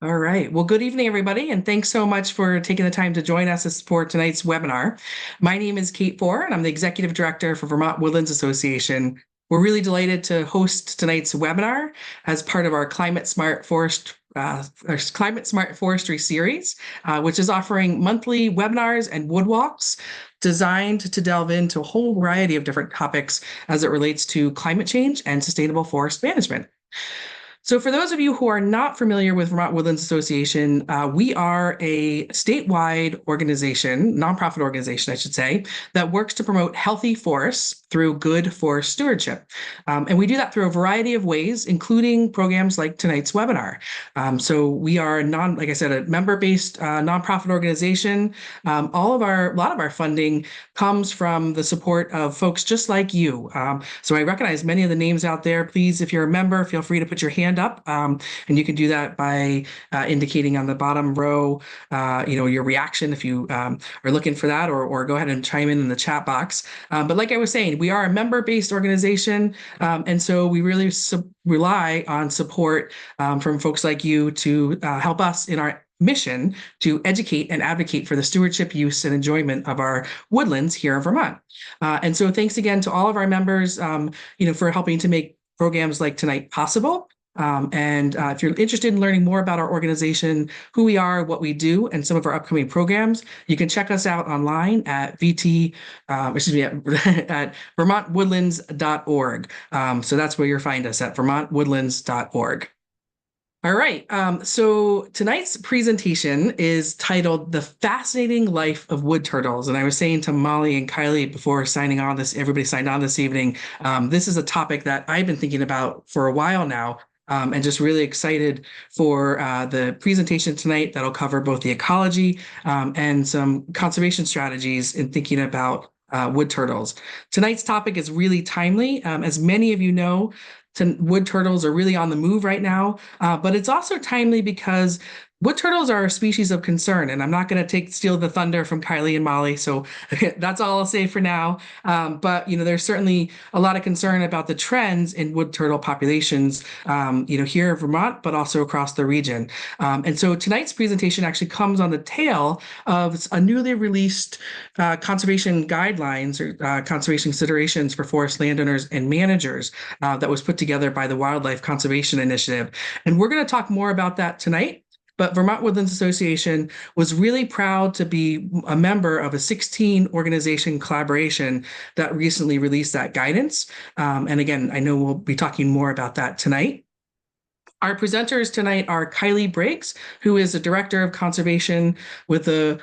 All right. Well, good evening, everybody, and thanks so much for taking the time to join us for tonight's webinar. My name is Kate Four, and I'm the Executive Director for Vermont Woodlands Association. We're really delighted to host tonight's webinar as part of our Climate Smart Forestry series, which is offering monthly webinars and wood walks designed to delve into a whole variety of different topics as it relates to climate change and sustainable forest management. So for those of you who are not familiar with Vermont Woodlands Association, we are a statewide organization, nonprofit organization, I should say, that works to promote healthy forests through good forest stewardship. And we do that through a variety of ways, including programs like tonight's webinar. So we are like I said, a member-based nonprofit organization. A lot of our funding comes from the support of folks just like you. So I recognize many of the names out there. Please, if you're a member, feel free to put your hand up, and you can do that by indicating on the bottom row, your reaction if you are looking for that, or go ahead and chime in the chat box. But like I was saying, we are a member-based organization, and so we really rely on support from folks like you to help us in our mission to educate and advocate for the stewardship, use, and enjoyment of our woodlands here in Vermont. And so thanks again to all of our members, for helping to make programs like tonight possible. And if you're interested in learning more about our organization, who we are, what we do, and some of our upcoming programs, you can check us out online at at vermontwoodlands.org. So that's where you'll find us, at vermontwoodlands.org. All right. So tonight's presentation is titled "The Fascinating Life of Wood Turtles." And I was saying to Molly and Kiley before everybody signed on this evening, this is a topic that I've been thinking about for a while now. And just really excited for the presentation tonight that'll cover both the ecology and some conservation strategies in thinking about wood turtles. Tonight's topic is really timely. As many of you know, wood turtles are really on the move right now, but it's also timely because wood turtles are a species of concern, and I'm not going to steal the thunder from Kiley and Molly, so that's all I'll say for now. But there's certainly a lot of concern about the trends in wood turtle populations, here in Vermont, but also across the region. And so tonight's presentation actually comes on the tail of a newly released conservation guidelines or conservation considerations for forest landowners and managers that was put together by the Wildlife Conservation Initiative. And we're going to talk more about that tonight. But Vermont Woodlands Association was really proud to be a member of a 16-organization collaboration that recently released that guidance. And again, I know we'll be talking more about that tonight. Our presenters tonight are Kiley Briggs, who is the Director of Conservation with the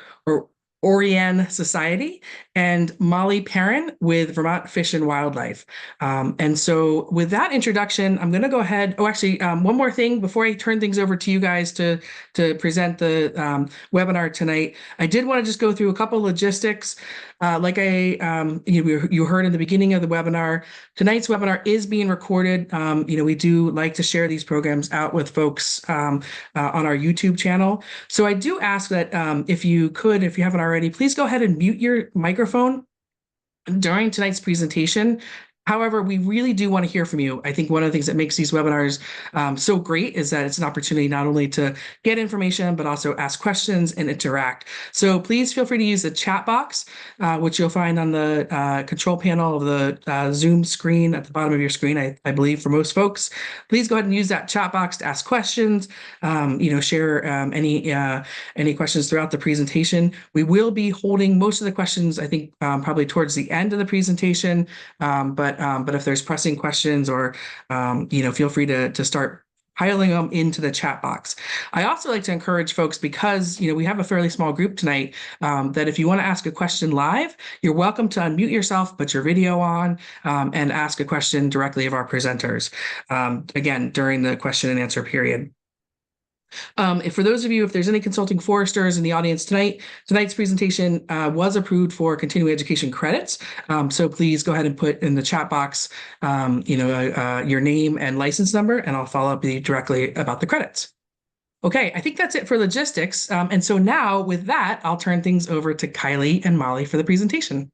Orianne Society, and Molly Parren with Vermont Fish and Wildlife. And so with that introduction, I'm going to go ahead. Oh, actually, one more thing before I turn things over to you guys to present the webinar tonight. I did want to just go through a couple logistics. Like you heard in the beginning of the webinar, tonight's webinar is being recorded. We do like to share these programs out with folks on our YouTube channel. So I do ask that if you haven't already, please go ahead and mute your microphone during tonight's presentation. However, we really do want to hear from you. I think one of the things that makes these webinars so great is that it's an opportunity not only to get information, but also ask questions and interact. So please feel free to use the chat box, which you'll find on the control panel of the Zoom screen at the bottom of your screen, I believe, for most folks. Please go ahead and use that chat box to ask questions, share any questions throughout the presentation. We will be holding most of the questions, I think, probably towards the end of the presentation, but if there's pressing questions or, feel free to start piling them into the chat box. I also like to encourage folks, because, we have a fairly small group tonight, that if you want to ask a question live, you're welcome to unmute yourself, put your video on, and ask a question directly of our presenters, again, during the question and answer period. For those of you, if there's any consulting foresters in the audience tonight, tonight's presentation was approved for continuing education credits. So please go ahead and put in the chat box, your name and license number, and I'll follow up with you directly about the credits. Okay, I think that's it for logistics. And so now with that, I'll turn things over to Kiley and Molly for the presentation.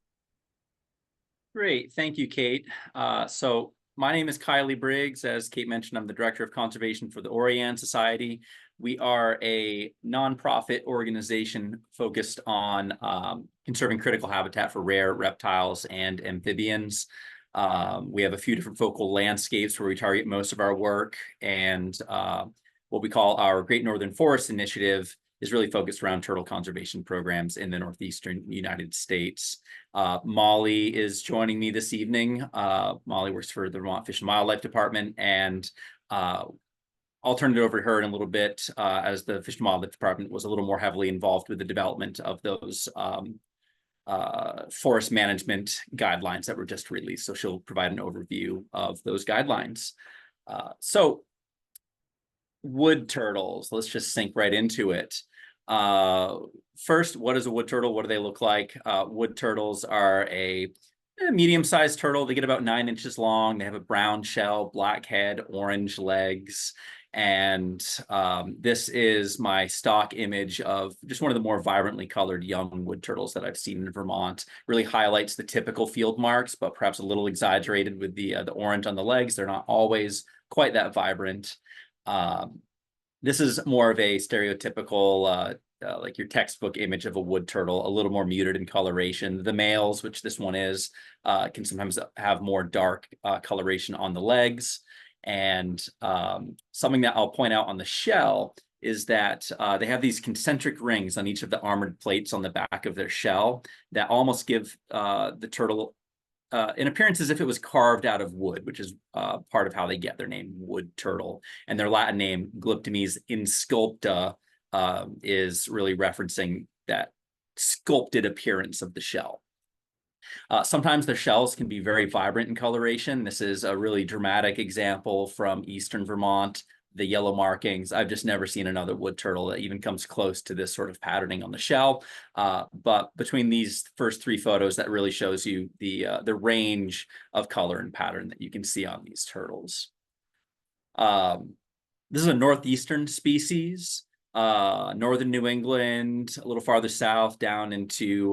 Great, thank you, Kate. So My name is Kiley Briggs. As Kate mentioned, I'm the Director of Conservation for the Orianne Society. We are a nonprofit organization focused on conserving critical habitat for rare reptiles and amphibians. We have a few different focal landscapes where we target most of our work, and what we call our Great Northern Forest Initiative is really focused around turtle conservation programs in the northeastern United States. Molly is joining me this evening. Molly works for the Vermont Fish and Wildlife Department, and I'll turn it over to her in a little bit, as the Fish and Wildlife Department was a little more heavily involved with the development of those forest management guidelines that were just released. So she'll provide an overview of those guidelines. So wood turtles, let's just sink right into it. First, what is a wood turtle? What do they look like? Wood turtles are a medium-sized turtle. They get about 9 inches long. They have a brown shell, black head, orange legs. And this is my stock image of just one of the more vibrantly colored young wood turtles that I've seen in Vermont. Really highlights the typical field marks, but perhaps a little exaggerated with the orange on the legs. They're not always quite that vibrant. This is more of a stereotypical, like your textbook image of a wood turtle, a little more muted in coloration. The males, which this one is, can sometimes have more dark coloration on the legs. And something that I'll point out on the shell is that they have these concentric rings on each of the armored plates on the back of their shell that almost give the turtle in appearance as if it was carved out of wood, which is part of how they get their name, wood turtle. And their Latin name, Glyptomys insculpta, is really referencing that sculpted appearance of the shell. Sometimes their shells can be very vibrant in coloration. This is a really dramatic example from eastern Vermont. The yellow markings, I've just never seen another wood turtle that even comes close to this sort of patterning on the shell. But between these first 3 photos, that really shows you the range of color and pattern that you can see on these turtles. This is a northeastern species, northern New England, a little farther south down into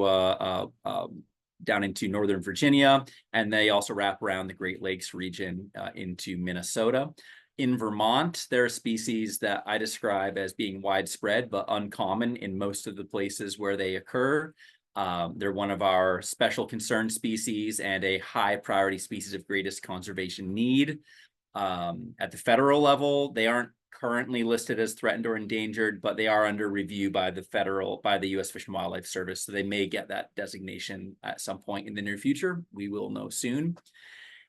northern Virginia, and they also wrap around the Great Lakes region into Minnesota. In Vermont, there are species that I describe as being widespread but uncommon in most of the places where they occur. They're one of our special concern species and a high priority species of greatest conservation need. At the federal level, they aren't currently listed as threatened or endangered, but they are under review by the U.S. Fish and Wildlife Service, so they may get that designation at some point in the near future. We will know soon.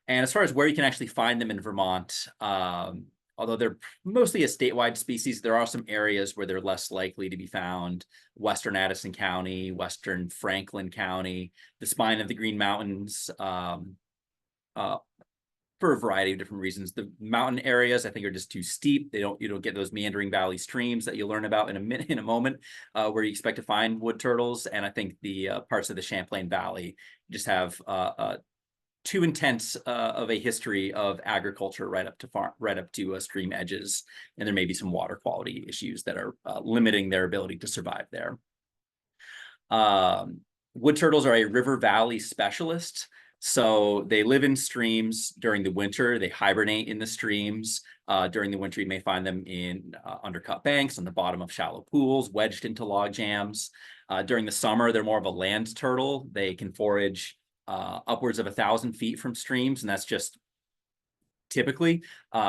And as far as where you can actually find them in Vermont, although they're mostly a statewide species, there are some areas where they're less likely to be found. Western Addison County, Western Franklin County, the spine of the Green Mountains, for a variety of different reasons. The mountain areas, I think, are just too steep. You don't get those meandering valley streams that you'll learn about in a moment, where you expect to find wood turtles. And I think the parts of the Champlain Valley just have too intense of a history of agriculture right up to stream edges, and there may be some water quality issues that are limiting their ability to survive there. Wood turtles are a river valley specialist, so they live in streams during the winter. They hibernate in the streams. During the winter, you may find them in undercut banks on the bottom of shallow pools, wedged into log jams. During the summer, they're more of a land turtle. They can forage upwards of 1,000 feet from streams, and that's just typically.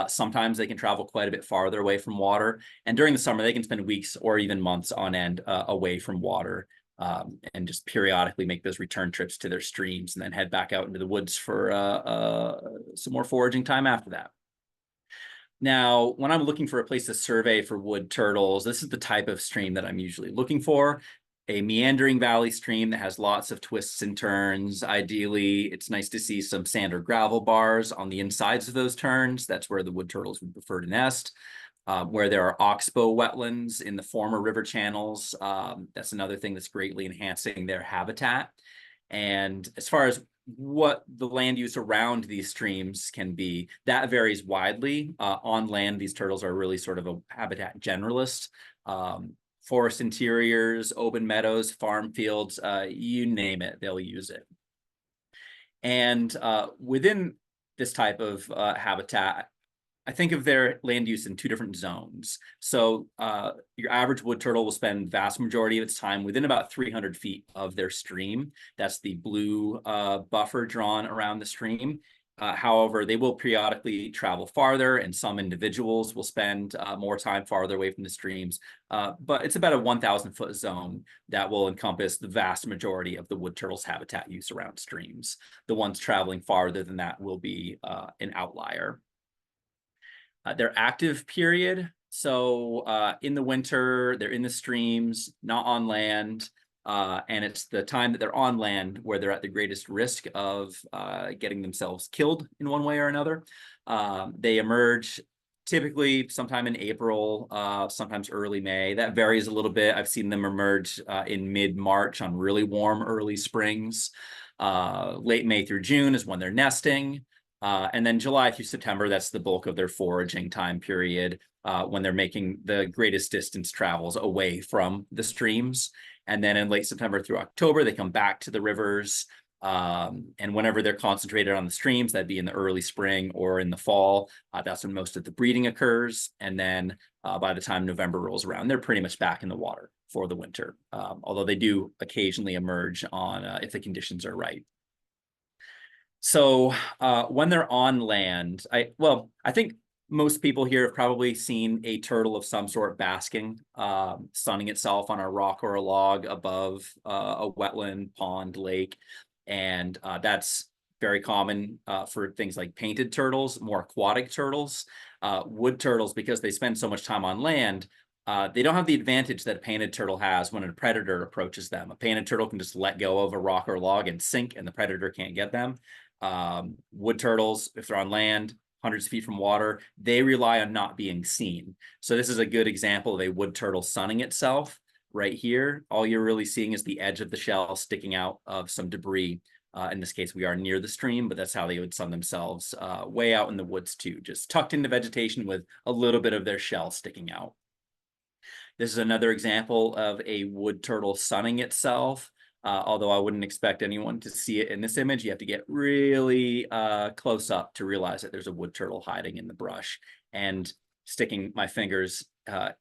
Sometimes they can travel quite a bit farther away from water, and during the summer they can spend weeks or even months on end away from water, and just periodically make those return trips to their streams and then head back out into the woods for some more foraging time after that. Now, when I'm looking for a place to survey for wood turtles, this is the type of stream that I'm usually looking for. A meandering valley stream that has lots of twists and turns. Ideally, it's nice to see some sand or gravel bars on the insides of those turns. That's where the wood turtles would prefer to nest. Where there are oxbow wetlands in the former river channels, that's another thing that's greatly enhancing their habitat. And as far as what the land use around these streams can be, that varies widely. On land, these turtles are really sort of a habitat generalist. Forest interiors, open meadows, farm fields, you name it, they'll use it. And within this type of habitat, I think of their land use in two different zones. So your average wood turtle will spend vast majority of its time within about 300 feet of their stream. That's the blue buffer drawn around the stream. However, they will periodically travel farther, and some individuals will spend more time farther away from the streams. But it's about a 1,000-foot zone that will encompass the vast majority of the wood turtle's habitat use around streams. The ones traveling farther than that will be an outlier. Their active period. So in the winter, they're in the streams, not on land. And it's the time that they're on land where they're at the greatest risk of getting themselves killed in one way or another. They emerge typically sometime in April, sometimes early May. That varies a little bit. I've seen them emerge in mid-March on really warm early springs. Late May through June is when they're nesting. And then July through September, that's the bulk of their foraging time period, when they're making the greatest distance travels away from the streams. And then in late September through October, they come back to the rivers. And whenever they're concentrated on the streams, that'd be in the early spring or in the fall. That's when most of the breeding occurs. And then by the time November rolls around, they're pretty much back in the water for the winter, although they do occasionally emerge on if the conditions are right. So when they're on land, I think most people here have probably seen a turtle of some sort basking, sunning itself on a rock or a log above a wetland, pond, lake. And that's very common for things like painted turtles, more aquatic turtles. Wood turtles, because they spend so much time on land, they don't have the advantage that a painted turtle has when a predator approaches them. A painted turtle can just let go of a rock or log and sink, and the predator can't get them. Wood turtles, if they're on land, hundreds of feet from water, they rely on not being seen. So this is a good example of a wood turtle sunning itself right here. All you're really seeing is the edge of the shell sticking out of some debris. In this case, we are near the stream, but that's how they would sun themselves, way out in the woods too, just tucked into vegetation with a little bit of their shell sticking out. This is another example of a wood turtle sunning itself. Although I wouldn't expect anyone to see it in this image, you have to get really close up to realize that there's a wood turtle hiding in the brush. And sticking my fingers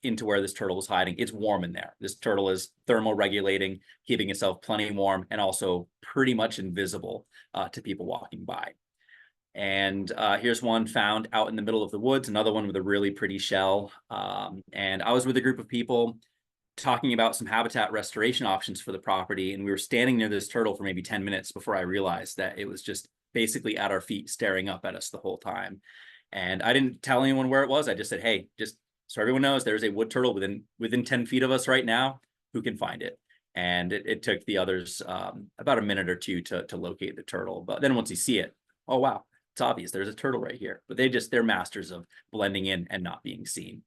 into where this turtle is hiding, it's warm in there. This turtle is thermoregulating, keeping itself plenty warm, and also pretty much invisible to people walking by. And here's one found out in the middle of the woods, another one with a really pretty shell. And I was with a group of people talking about some habitat restoration options for the property, and we were standing near this turtle for maybe 10 minutes before I realized that it was just basically at our feet staring up at us the whole time. And I didn't tell anyone where it was. I just said, hey, just so everyone knows, there's a wood turtle within 10 feet of us right now. Who can find it? And it took the others about a minute or two to locate the turtle. But then once you see it, oh wow, it's obvious there's a turtle right here. But they're masters of blending in and not being seen.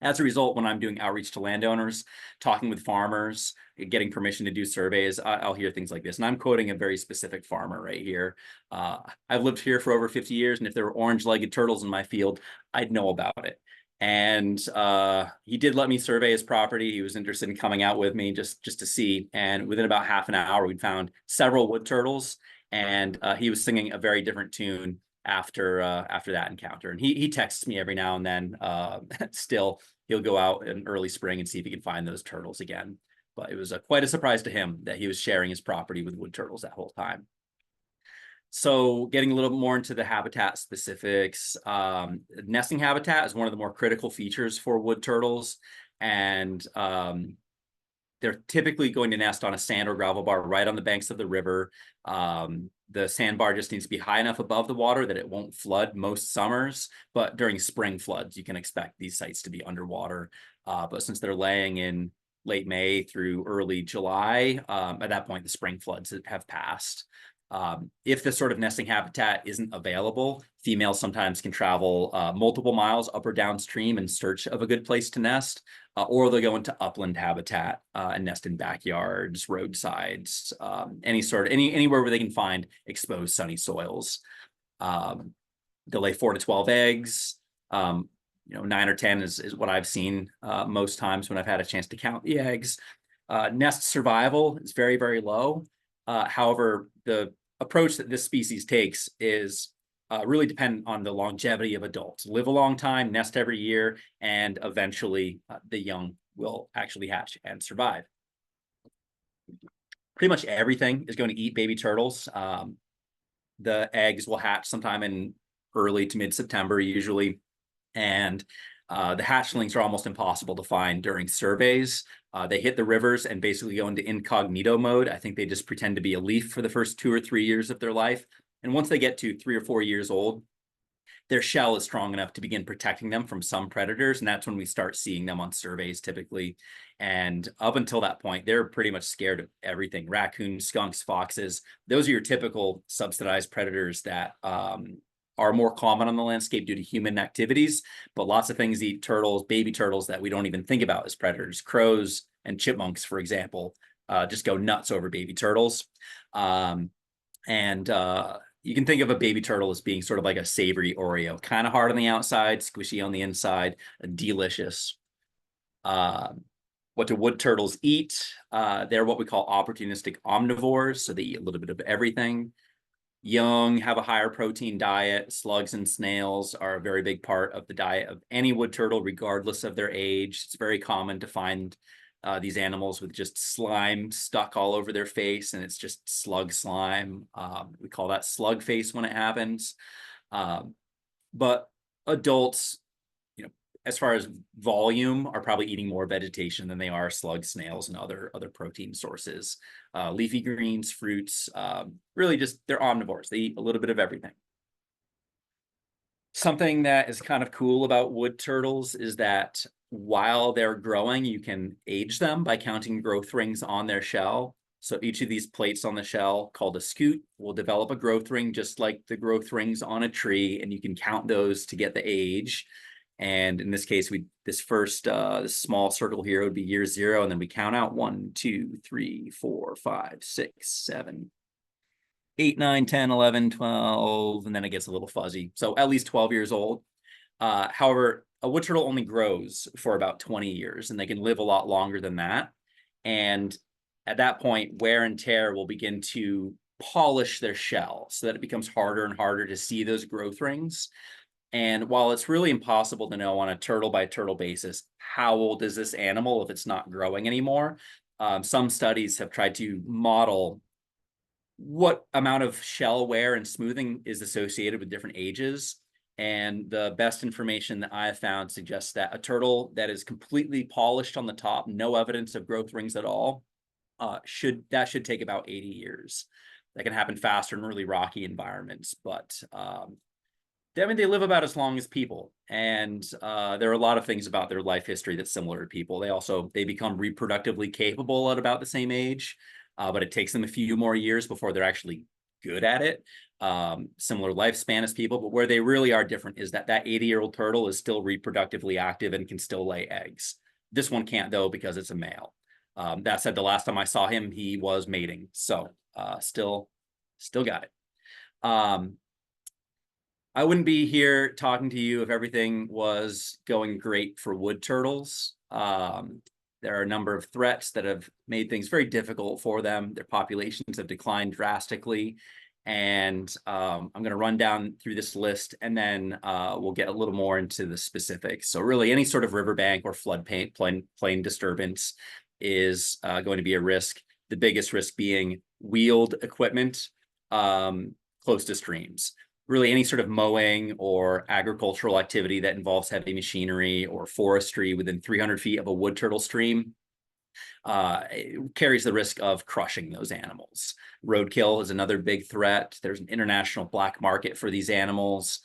As a result, when I'm doing outreach to landowners, talking with farmers, getting permission to do surveys, I'll hear things like this. And I'm quoting a very specific farmer right here. I've lived here for over 50 years, and if there were orange-legged turtles in my field, I'd know about it. And he did let me survey his property. He was interested in coming out with me just to see. And within about half an hour, we'd found several wood turtles, and he was singing a very different tune after that encounter. And he texts me every now and then. Still, he'll go out in early spring and see if he can find those turtles again. But it was quite a surprise to him that he was sharing his property with wood turtles that whole time. So getting a little more into the habitat specifics, nesting habitat is one of the more critical features for wood turtles. And they're typically going to nest on a sand or gravel bar right on the banks of the river. The sandbar just needs to be high enough above the water that it won't flood most summers, but during spring floods, you can expect these sites to be underwater. But since they're laying in late May through early July, at that point, the spring floods have passed. If this sort of nesting habitat isn't available, females sometimes can travel multiple miles up or downstream in search of a good place to nest, or they'll go into upland habitat and nest in backyards, roadsides, anywhere where they can find exposed sunny soils. They'll lay 4 to 12 eggs. 9 or 10 is what I've seen most times when I've had a chance to count the eggs. Nest survival is very, very low. However, the approach that this species takes is really depend on the longevity of adults. Live a long time, nest every year, and eventually the young will actually hatch and survive. Pretty much everything is going to eat baby turtles. The eggs will hatch sometime in early to mid-September usually, and the hatchlings are almost impossible to find during surveys. They hit the rivers and basically go into incognito mode. I think they just pretend to be a leaf for the first 2 or 3 years of their life. And once they get to 3 or 4 years old, their shell is strong enough to begin protecting them from some predators. And that's when we start seeing them on surveys typically. And up until that point, they're pretty much scared of everything. Raccoons, skunks, foxes, those are your typical subsidized predators that are more common on the landscape due to human activities, but lots of things eat turtles, baby turtles that we don't even think about as predators. Crows and chipmunks, for example, just go nuts over baby turtles. You can think of a baby turtle as being sort of like a savory Oreo, kind of hard on the outside, squishy on the inside, delicious. What do wood turtles eat? They're what we call opportunistic omnivores, so they eat a little bit of everything. Young have a higher protein diet. Slugs and snails are a very big part of the diet of any wood turtle, regardless of their age. It's very common to find these animals with just slime stuck all over their face, and it's just slug slime. We call that slug face when it happens. But adults, as far as volume, are probably eating more vegetation than they are slugs, snails, and other protein sources. Leafy greens, fruits, really just they're omnivores. They eat a little bit of everything. Something that is kind of cool about wood turtles is that while they're growing, you can age them by counting growth rings on their shell. So each of these plates on the shell, called a scute, will develop a growth ring just like the growth rings on a tree, and you can count those to get the age. And in this case, this small circle here would be year 0, and then we count out 1, 2, 3, 4, 5, 6, 7, 8, 9, 10, 11, 12, and then it gets a little fuzzy. So at least 12 years old. However, a wood turtle only grows for about 20 years, and they can live a lot longer than that. And at that point, wear and tear will begin to polish their shell so that it becomes harder and harder to see those growth rings. And while it's really impossible to know on a turtle by turtle basis, how old is this animal if it's not growing anymore, some studies have tried to model what amount of shell wear and smoothing is associated with different ages. And the best information that I have found suggests that a turtle that is completely polished on the top, no evidence of growth rings at all, should take about 80 years. That can happen faster in really rocky environments, but they live about as long as people, and there are a lot of things about their life history that's similar to people. They become reproductively capable at about the same age, but it takes them a few more years before they're actually good at it. Similar lifespan as people, but where they really are different is that 80-year-old turtle is still reproductively active and can still lay eggs. This one can't, though, because it's a male. That said, the last time I saw him, he was mating, so still got it. I wouldn't be here talking to you if everything was going great for wood turtles. There are a number of threats that have made things very difficult for them. Their populations have declined drastically. And I'm going to run down through this list, and then we'll get a little more into the specifics. So really, any sort of riverbank or floodplain disturbance is going to be a risk. The biggest risk being wheeled equipment close to streams. Really, any sort of mowing or agricultural activity that involves heavy machinery or forestry within 300 feet of a wood turtle stream it carries the risk of crushing those animals. Roadkill is another big threat. There's an international black market for these animals.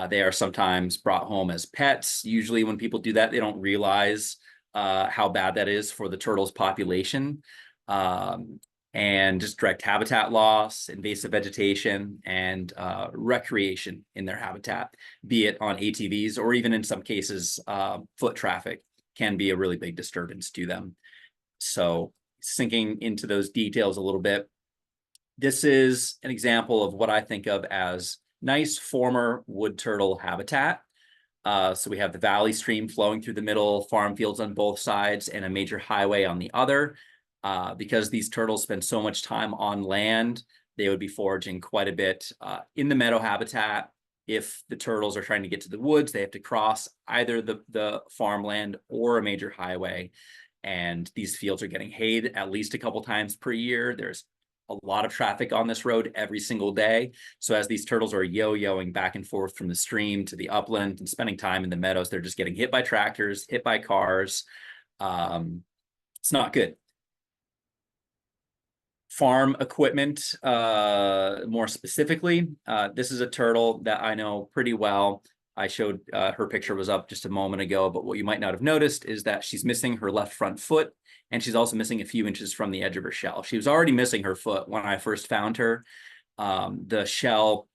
They are sometimes brought home as pets. Usually when people do that, they don't realize how bad that is for the turtles' population. And just direct habitat loss, invasive vegetation, and recreation in their habitat, be it on ATVs or even in some cases, foot traffic can be a really big disturbance to them. So sinking into those details a little bit, this is an example of what I think of as nice former wood turtle habitat. So we have the valley stream flowing through the middle, farm fields on both sides, and a major highway on the other. Because these turtles spend so much time on land, they would be foraging quite a bit in the meadow habitat. if the turtles are trying to get to the woods, they have to cross either the farmland or a major highway. And these fields are getting hayed at least a couple times per year. There's a lot of traffic on this road every single day. So as these turtles are yo-yoing back and forth from the stream to the upland and spending time in the meadows, they're just getting hit by tractors, hit by cars. It's not good. Farm equipment, more specifically, this is a turtle that I know pretty well. I showed her picture was up just a moment ago, but what you might not have noticed is that she's missing her left front foot, and she's also missing a few inches from the edge of her shell. She was already missing her foot when I first found her. The shell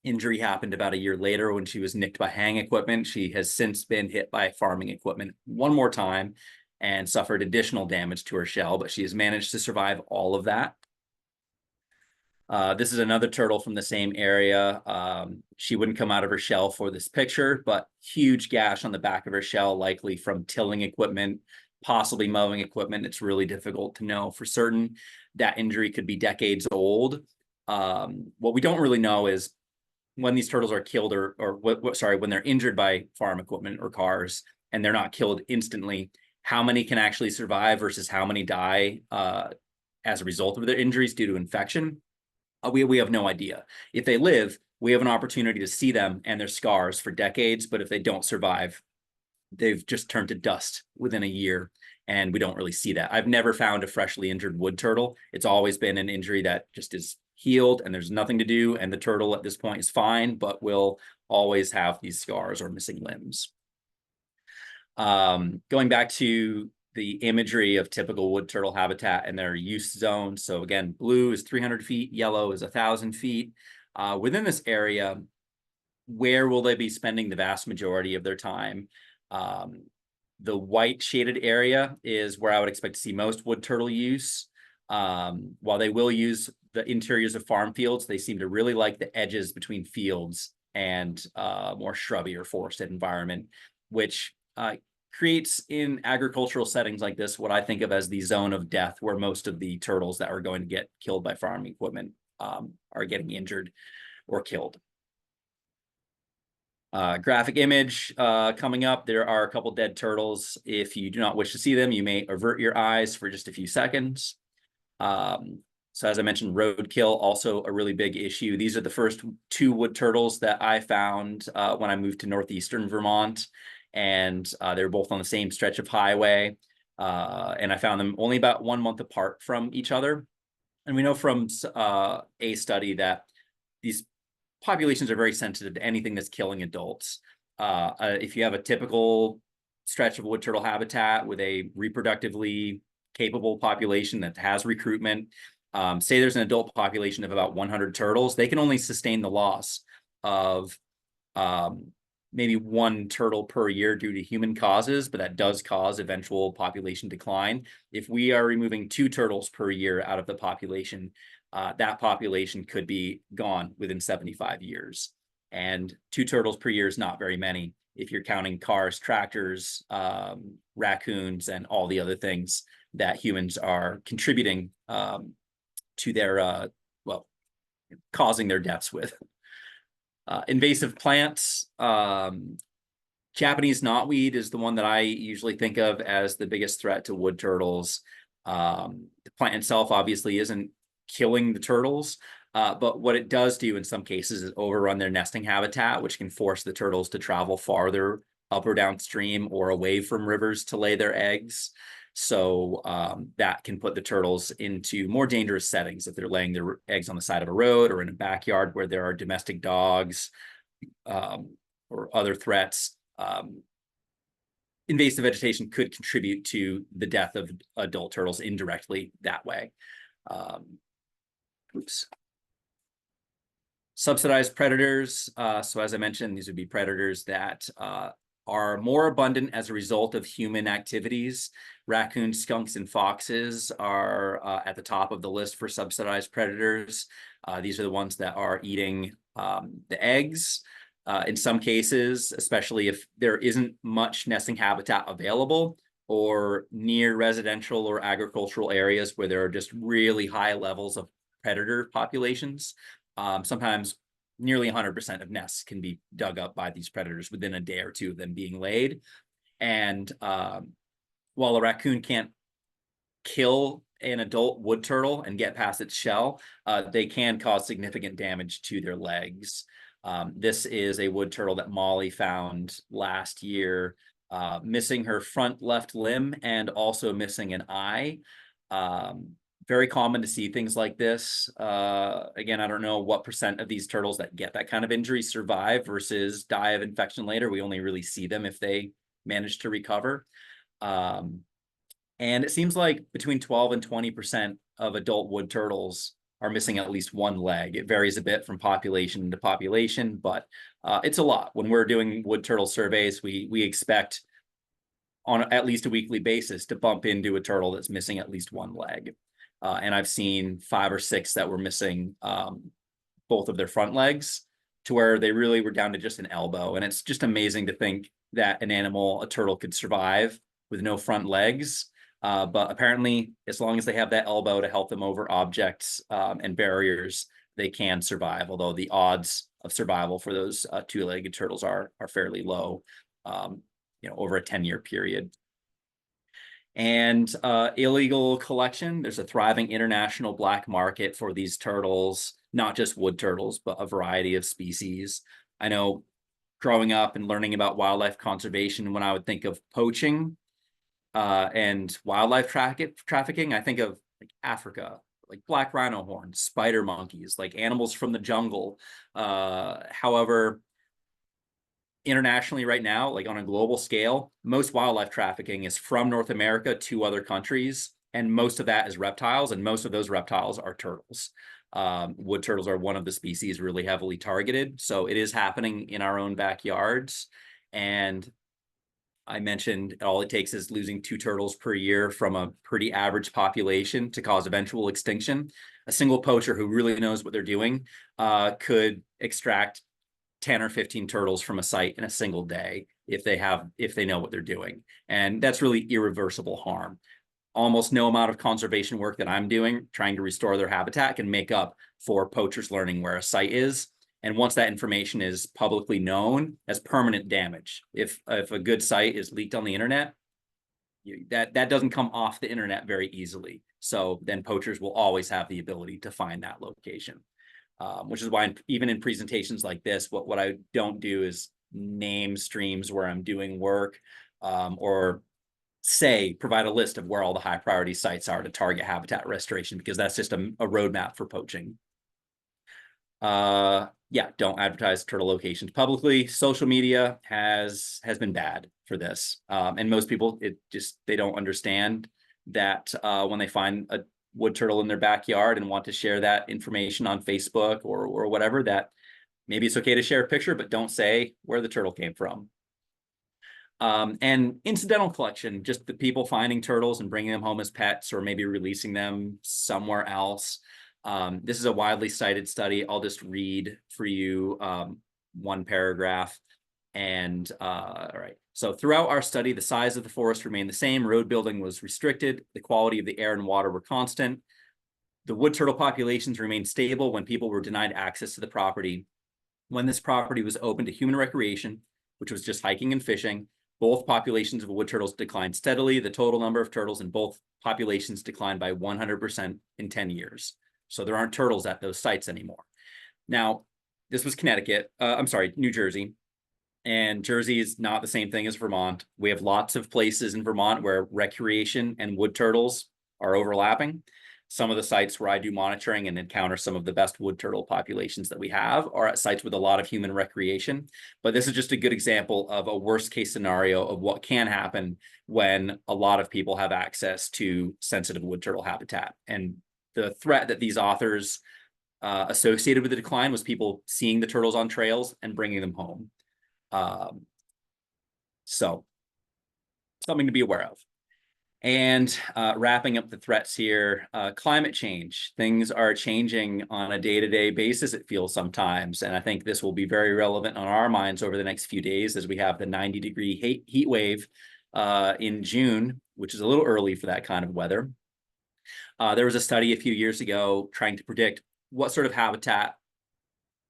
injury happened about a year later when she was nicked by hang equipment. She has since been hit by farming equipment one more time and suffered additional damage to her shell, but she has managed to survive all of that. This is another turtle from the same area. She wouldn't come out of her shell for this picture, but huge gash on the back of her shell, likely from tilling equipment, possibly mowing equipment. It's really difficult to know for certain. That injury could be decades old. What we don't really know is when these turtles are killed when they're injured by farm equipment or cars and they're not killed instantly, how many can actually survive versus how many die as a result of their injuries due to infection. We have no idea. If they live, we have an opportunity to see them and their scars for decades, but if they don't survive, they've just turned to dust within a year, and we don't really see that. I've never found a freshly injured wood turtle. It's always been an injury that just is healed and there's nothing to do, and the turtle at this point is fine, but will always have these scars or missing limbs. Going back to the imagery of typical wood turtle habitat and their use zone. So again, blue is 300 feet, yellow is 1,000 feet. Within this area, where will they be spending the vast majority of their time? The white shaded area is where I would expect to see most wood turtle use. While they will use the interiors of farm fields, they seem to really like the edges between fields and more shrubby or forested environment, which creates in agricultural settings like this what I think of as the zone of death, where most of the turtles that are going to get killed by farming equipment are getting injured or killed. Graphic image coming up. There are a couple dead turtles. If you do not wish to see them, you may avert your eyes for just a few seconds. So as I mentioned, roadkill, also a really big issue. These are the first 2 wood turtles that I found when I moved to northeastern Vermont. And they were both on the same stretch of highway. And I found them only about 1 month apart from each other. And we know from a study that these populations are very sensitive to anything that's killing adults. If you have a typical stretch of wood turtle habitat with a reproductively capable population that has recruitment, say there's an adult population of about 100 turtles, they can only sustain the loss of maybe 1 turtle per year due to human causes, but that does cause eventual population decline. If we are removing 2 turtles per year out of the population, that population could be gone within 75 years. And 2 turtles per year is not very many if you're counting cars, tractors, raccoons, and all the other things that humans are contributing to their, causing their deaths with. Invasive plants, Japanese knotweed is the one that I usually think of as the biggest threat to wood turtles. The plant itself obviously isn't killing the turtles, but what it does do in some cases is overrun their nesting habitat, which can force the turtles to travel farther up or downstream or away from rivers to lay their eggs. So that can put the turtles into more dangerous settings if they're laying their eggs on the side of a road or in a backyard where there are domestic dogs or other threats. Invasive vegetation could contribute to the death of adult turtles indirectly that way. Subsidized predators. So as I mentioned, these would be predators that are more abundant as a result of human activities. Raccoons, skunks, and foxes are at the top of the list for subsidized predators. These are the ones that are eating the eggs. In some cases, especially if there isn't much nesting habitat available or near residential or agricultural areas where there are just really high levels of predator populations. Sometimes nearly 100% of nests can be dug up by these predators within a day or two of them being laid. And while a raccoon can't kill an adult wood turtle and get past its shell, they can cause significant damage to their legs. This is a wood turtle that Molly found last year, missing her front left limb and also missing an eye. Very common to see things like this. Again, I don't know what percent of these turtles that get that kind of injury survive versus die of infection later. We only really see them if they manage to recover. And it seems like between 12 and 20% of adult wood turtles are missing at least one leg. It varies a bit from population to population, but it's a lot. When we're doing wood turtle surveys, we expect on at least a weekly basis to bump into a turtle that's missing at least one leg. And I've seen 5 or 6 that were missing both of their front legs, to where they really were down to just an elbow. And it's just amazing to think that an animal, a turtle, could survive with no front legs. But apparently, as long as they have that elbow to help them over objects and barriers, they can survive, although the odds of survival for those two-legged turtles are fairly low, over a 10-year period. And illegal collection. There's a thriving international black market for these turtles, not just wood turtles, but a variety of species. I know growing up and learning about wildlife conservation, when I would think of poaching and wildlife trafficking, I think of like Africa, like black rhino horns, spider monkeys, like animals from the jungle. However, internationally right now, like on a global scale, most wildlife trafficking is from North America to other countries, and most of that is reptiles, and most of those reptiles are turtles. Wood turtles are one of the species really heavily targeted, so it is happening in our own backyards. And I mentioned all it takes is losing 2 turtles per year from a pretty average population to cause eventual extinction. A single poacher who really knows what they're doing could extract 10 or 15 turtles from a site in a single day if they know what they're doing. And that's really irreversible harm. Almost no amount of conservation work that I'm doing trying to restore their habitat can make up for poachers learning where a site is. And once that information is publicly known, as permanent damage. If a good site is leaked on the internet, that doesn't come off the internet very easily. So then poachers will always have the ability to find that location. Which is why even in presentations like this, what I don't do is name streams where I'm doing work, or provide a list of where all the high priority sites are to target habitat restoration, because that's just a roadmap for poaching. Don't advertise turtle locations publicly. Social media has been bad for this. And most people, they don't understand that when they find a wood turtle in their backyard and want to share that information on Facebook or whatever, that maybe it's okay to share a picture, but don't say where the turtle came from. And incidental collection, just the people finding turtles and bringing them home as pets, or maybe releasing them somewhere else. This is a widely cited study. I'll just read for you one paragraph. And all right. So throughout our study, the size of the forest remained the same. Road building was restricted. The quality of the air and water were constant. The wood turtle populations remained stable when people were denied access to the property. When this property was open to human recreation, which was just hiking and fishing, both populations of wood turtles declined steadily. The total number of turtles in both populations declined by 100% in 10 years. So there aren't turtles at those sites anymore. Now, this was New Jersey. And Jersey is not the same thing as Vermont. We have lots of places in Vermont where recreation and wood turtles are overlapping. Some of the sites where I do monitoring and encounter some of the best wood turtle populations that we have are at sites with a lot of human recreation. But this is just a good example of a worst case scenario of what can happen when a lot of people have access to sensitive wood turtle habitat. And the threat that these authors associated with the decline was people seeing the turtles on trails and bringing them home. So something to be aware of. And wrapping up the threats here, climate change. Things are changing on a day-to-day basis, it feels sometimes. And I think this will be very relevant on our minds over the next few days as we have the 90-degree heat wave in June, which is a little early for that kind of weather. There was a study a few years ago trying to predict what sort of habitat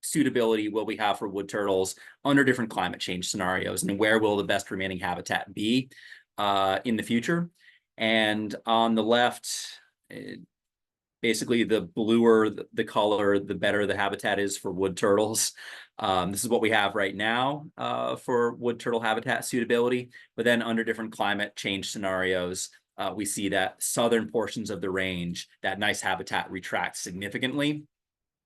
suitability will we have for wood turtles under different climate change scenarios, and where will the best remaining habitat be in the future. And on the left, basically the bluer the color, the better the habitat is for wood turtles. This is what we have right now for wood turtle habitat suitability. But then under different climate change scenarios, we see that southern portions of the range, that nice habitat retracts significantly.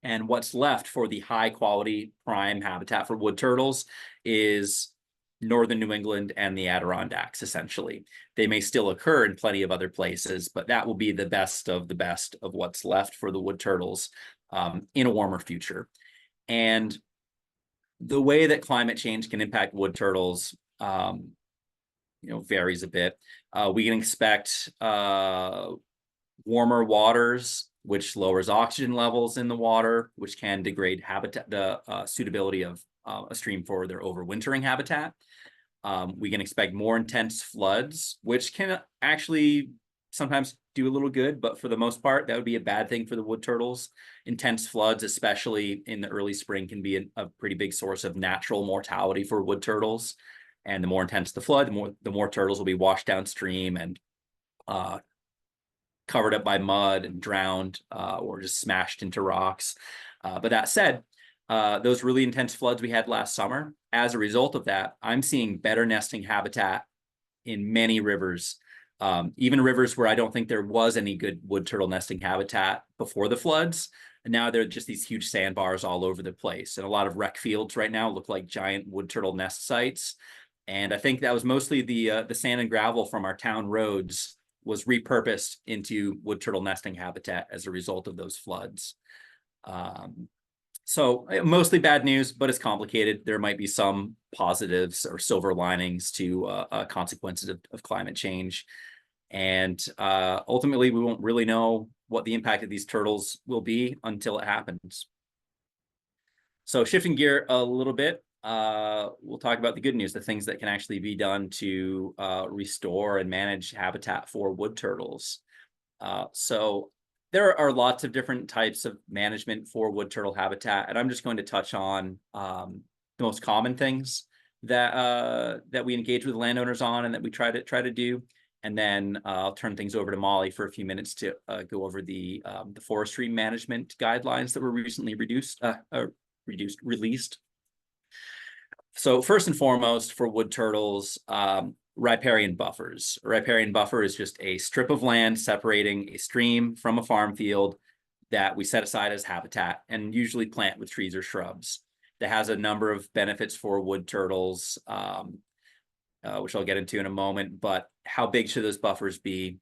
And what's left for the high quality prime habitat for wood turtles is northern New England and the Adirondacks, essentially. They may still occur in plenty of other places, but that will be the best of what's left for the wood turtles in a warmer future. And the way that climate change can impact wood turtles, varies a bit. We can expect warmer waters, which lowers oxygen levels in the water, which can degrade habitat, the suitability of a stream for their overwintering habitat. We can expect more intense floods, which can actually sometimes do a little good, but for the most part, that would be a bad thing for the wood turtles. Intense floods, especially in the early spring, can be a pretty big source of natural mortality for wood turtles. And the more intense the flood, the more turtles will be washed downstream and covered up by mud and drowned or just smashed into rocks. But that said, those really intense floods we had last summer, as a result of that, I'm seeing better nesting habitat in many rivers, even rivers where I don't think there was any good wood turtle nesting habitat before the floods. And now there are just these huge sandbars all over the place. And a lot of rec fields right now look like giant wood turtle nest sites. And I think that was mostly the sand and gravel from our town roads was repurposed into wood turtle nesting habitat as a result of those floods. So mostly bad news, but it's complicated. There might be some positives or silver linings to consequences of climate change. And ultimately, we won't really know what the impact of these turtles will be until it happens. So shifting gear a little bit, we'll talk about the good news, the things that can actually be done to restore and manage habitat for wood turtles. So there are lots of different types of management for wood turtle habitat, and I'm just going to touch on the most common things that we engage with landowners on and that we try to do. And then I'll turn things over to Molly for a few minutes to go over the forestry management guidelines that were recently released. So first and foremost, for wood turtles, riparian buffers. A riparian buffer is just a strip of land separating a stream from a farm field that we set aside as habitat and usually plant with trees or shrubs. That has a number of benefits for wood turtles, which I'll get into in a moment. But how big should those buffers be?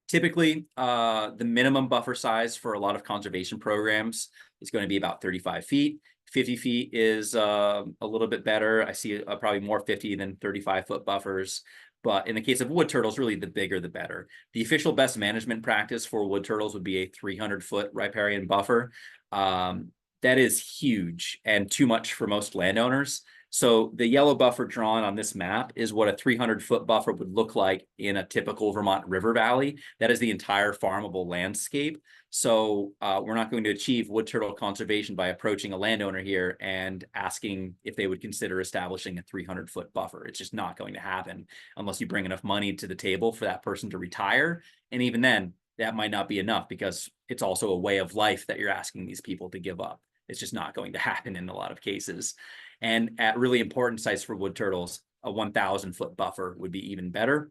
Typically, the minimum buffer size for a lot of conservation programs is going to be about 35 feet. 50 feet is a little bit better. I see probably more 50 than 35-foot buffers. But in the case of wood turtles, really the bigger the better. The official best management practice for wood turtles would be a 300-foot riparian buffer. That is huge and too much for most landowners. So the yellow buffer drawn on this map is what a 300-foot buffer would look like in a typical Vermont river valley. That is the entire farmable landscape. So we're not going to achieve wood turtle conservation by approaching a landowner here and asking if they would consider establishing a 300-foot buffer. It's just not going to happen unless you bring enough money to the table for that person to retire. And even then, that might not be enough because it's also a way of life that you're asking these people to give up. It's just not going to happen in a lot of cases. And at really important sites for wood turtles, a 1,000-foot buffer would be even better,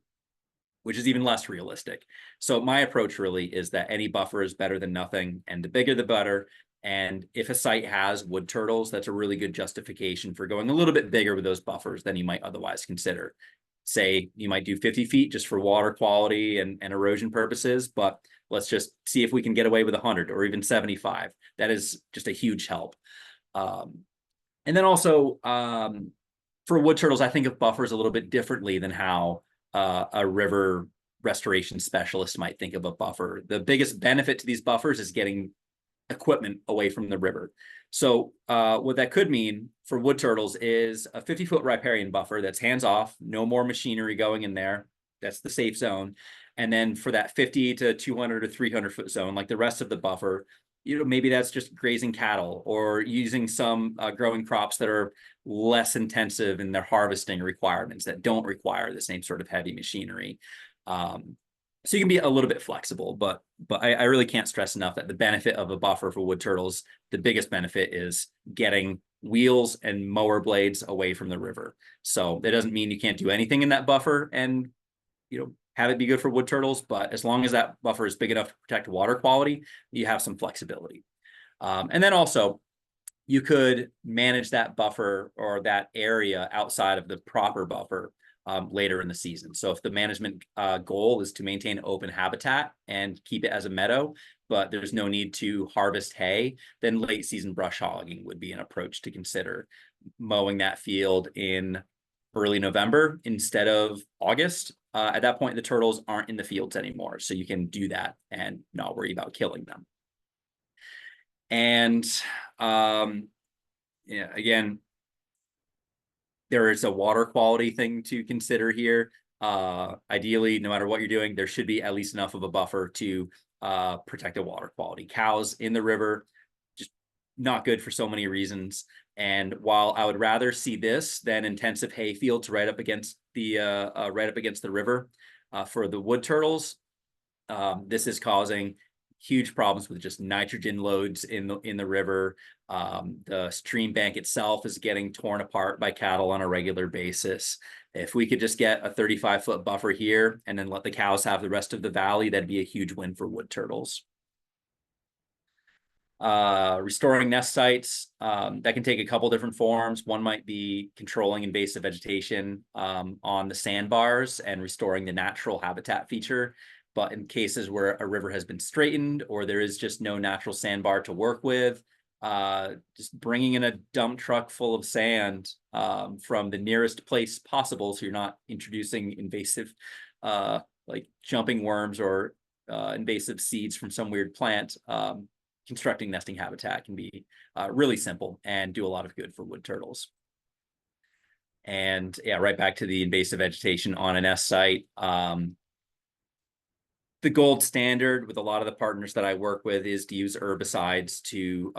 which is even less realistic. So my approach really is that any buffer is better than nothing, and the bigger the better. And if a site has wood turtles, that's a really good justification for going a little bit bigger with those buffers than you might otherwise consider. Say you might do 50 feet just for water quality and erosion purposes, but let's just see if we can get away with 100 or even 75. That is just a huge help. And then also for wood turtles, I think of buffers a little bit differently than how a river restoration specialist might think of a buffer. The biggest benefit to these buffers is getting equipment away from the river. So what that could mean for wood turtles is a 50-foot riparian buffer that's hands-off, no more machinery going in there. That's the safe zone. And then for that 50 to 200 to 300-foot zone, like the rest of the buffer, maybe that's just grazing cattle or using some growing crops that are less intensive in their harvesting requirements that don't require the same sort of heavy machinery. So you can be a little bit flexible, but I really can't stress enough that the benefit of a buffer for wood turtles, the biggest benefit is getting wheels and mower blades away from the river. So it doesn't mean you can't do anything in that buffer and have it be good for wood turtles, but as long as that buffer is big enough to protect water quality, you have some flexibility. And then also, you could manage that buffer or that area outside of the proper buffer later in the season. So if the management goal is to maintain open habitat and keep it as a meadow, but there's no need to harvest hay, then late season brush hogging would be an approach to consider. Mowing that field in early November instead of August. At that point, the turtles aren't in the fields anymore. So you can do that and not worry about killing them. And again, there is a water quality thing to consider here. Ideally, no matter what you're doing, there should be at least enough of a buffer to protect the water quality. Cows in the river, just not good for so many reasons. And while I would rather see this than intensive hay fields right up against the river for the wood turtles, this is causing huge problems with just nitrogen loads in the river. The stream bank itself is getting torn apart by cattle on a regular basis. If we could just get a 35-foot buffer here and then let the cows have the rest of the valley, that'd be a huge win for wood turtles. Restoring nest sites, that can take a couple different forms. One might be controlling invasive vegetation on the sandbars and restoring the natural habitat feature. But in cases where a river has been straightened or there is just no natural sandbar to work with, just bringing in a dump truck full of sand from the nearest place possible, so you're not introducing invasive like jumping worms or invasive seeds from some weird plant. Constructing nesting habitat can be really simple and do a lot of good for wood turtles. And yeah, right back to the invasive vegetation on a nest site. The gold standard with a lot of the partners that I work with is to use herbicides to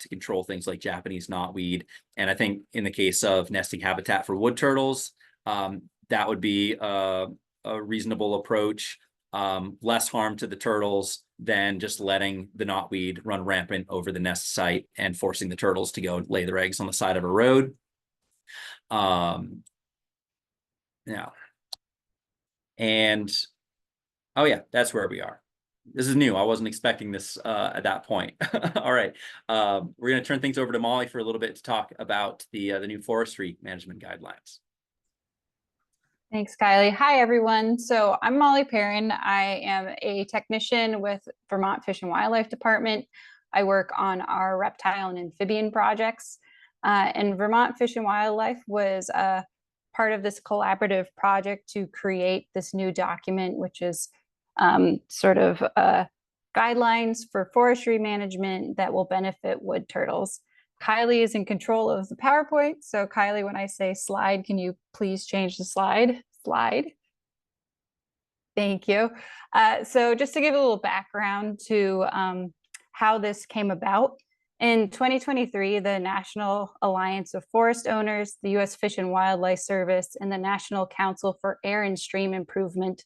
control things like Japanese knotweed. And I think in the case of nesting habitat for wood turtles, that would be a reasonable approach. Less harm to the turtles than just letting the knotweed run rampant over the nest site and forcing the turtles to go lay their eggs on the side of a road. Yeah. And oh yeah, that's where we are. This is new. I wasn't expecting this at that point. All right. We're going to turn things over to Molly for a little bit to talk about the new forestry management guidelines. Thanks, Kylie. Hi, everyone. So I'm Molly Parren. I am a technician with Vermont Fish and Wildlife Department. I work on our reptile and amphibian projects. And Vermont Fish and Wildlife was a part of this collaborative project to create this new document, which is sort of guidelines for forestry management that will benefit wood turtles. Kylie is in control of the PowerPoint. So Kylie, when I say slide, can you please change the slide? Slide. Thank you. So just to give a little background to how this came about. In 2023, the National Alliance of Forest Owners, the U.S. Fish and Wildlife Service, and the National Council for Air and Stream Improvement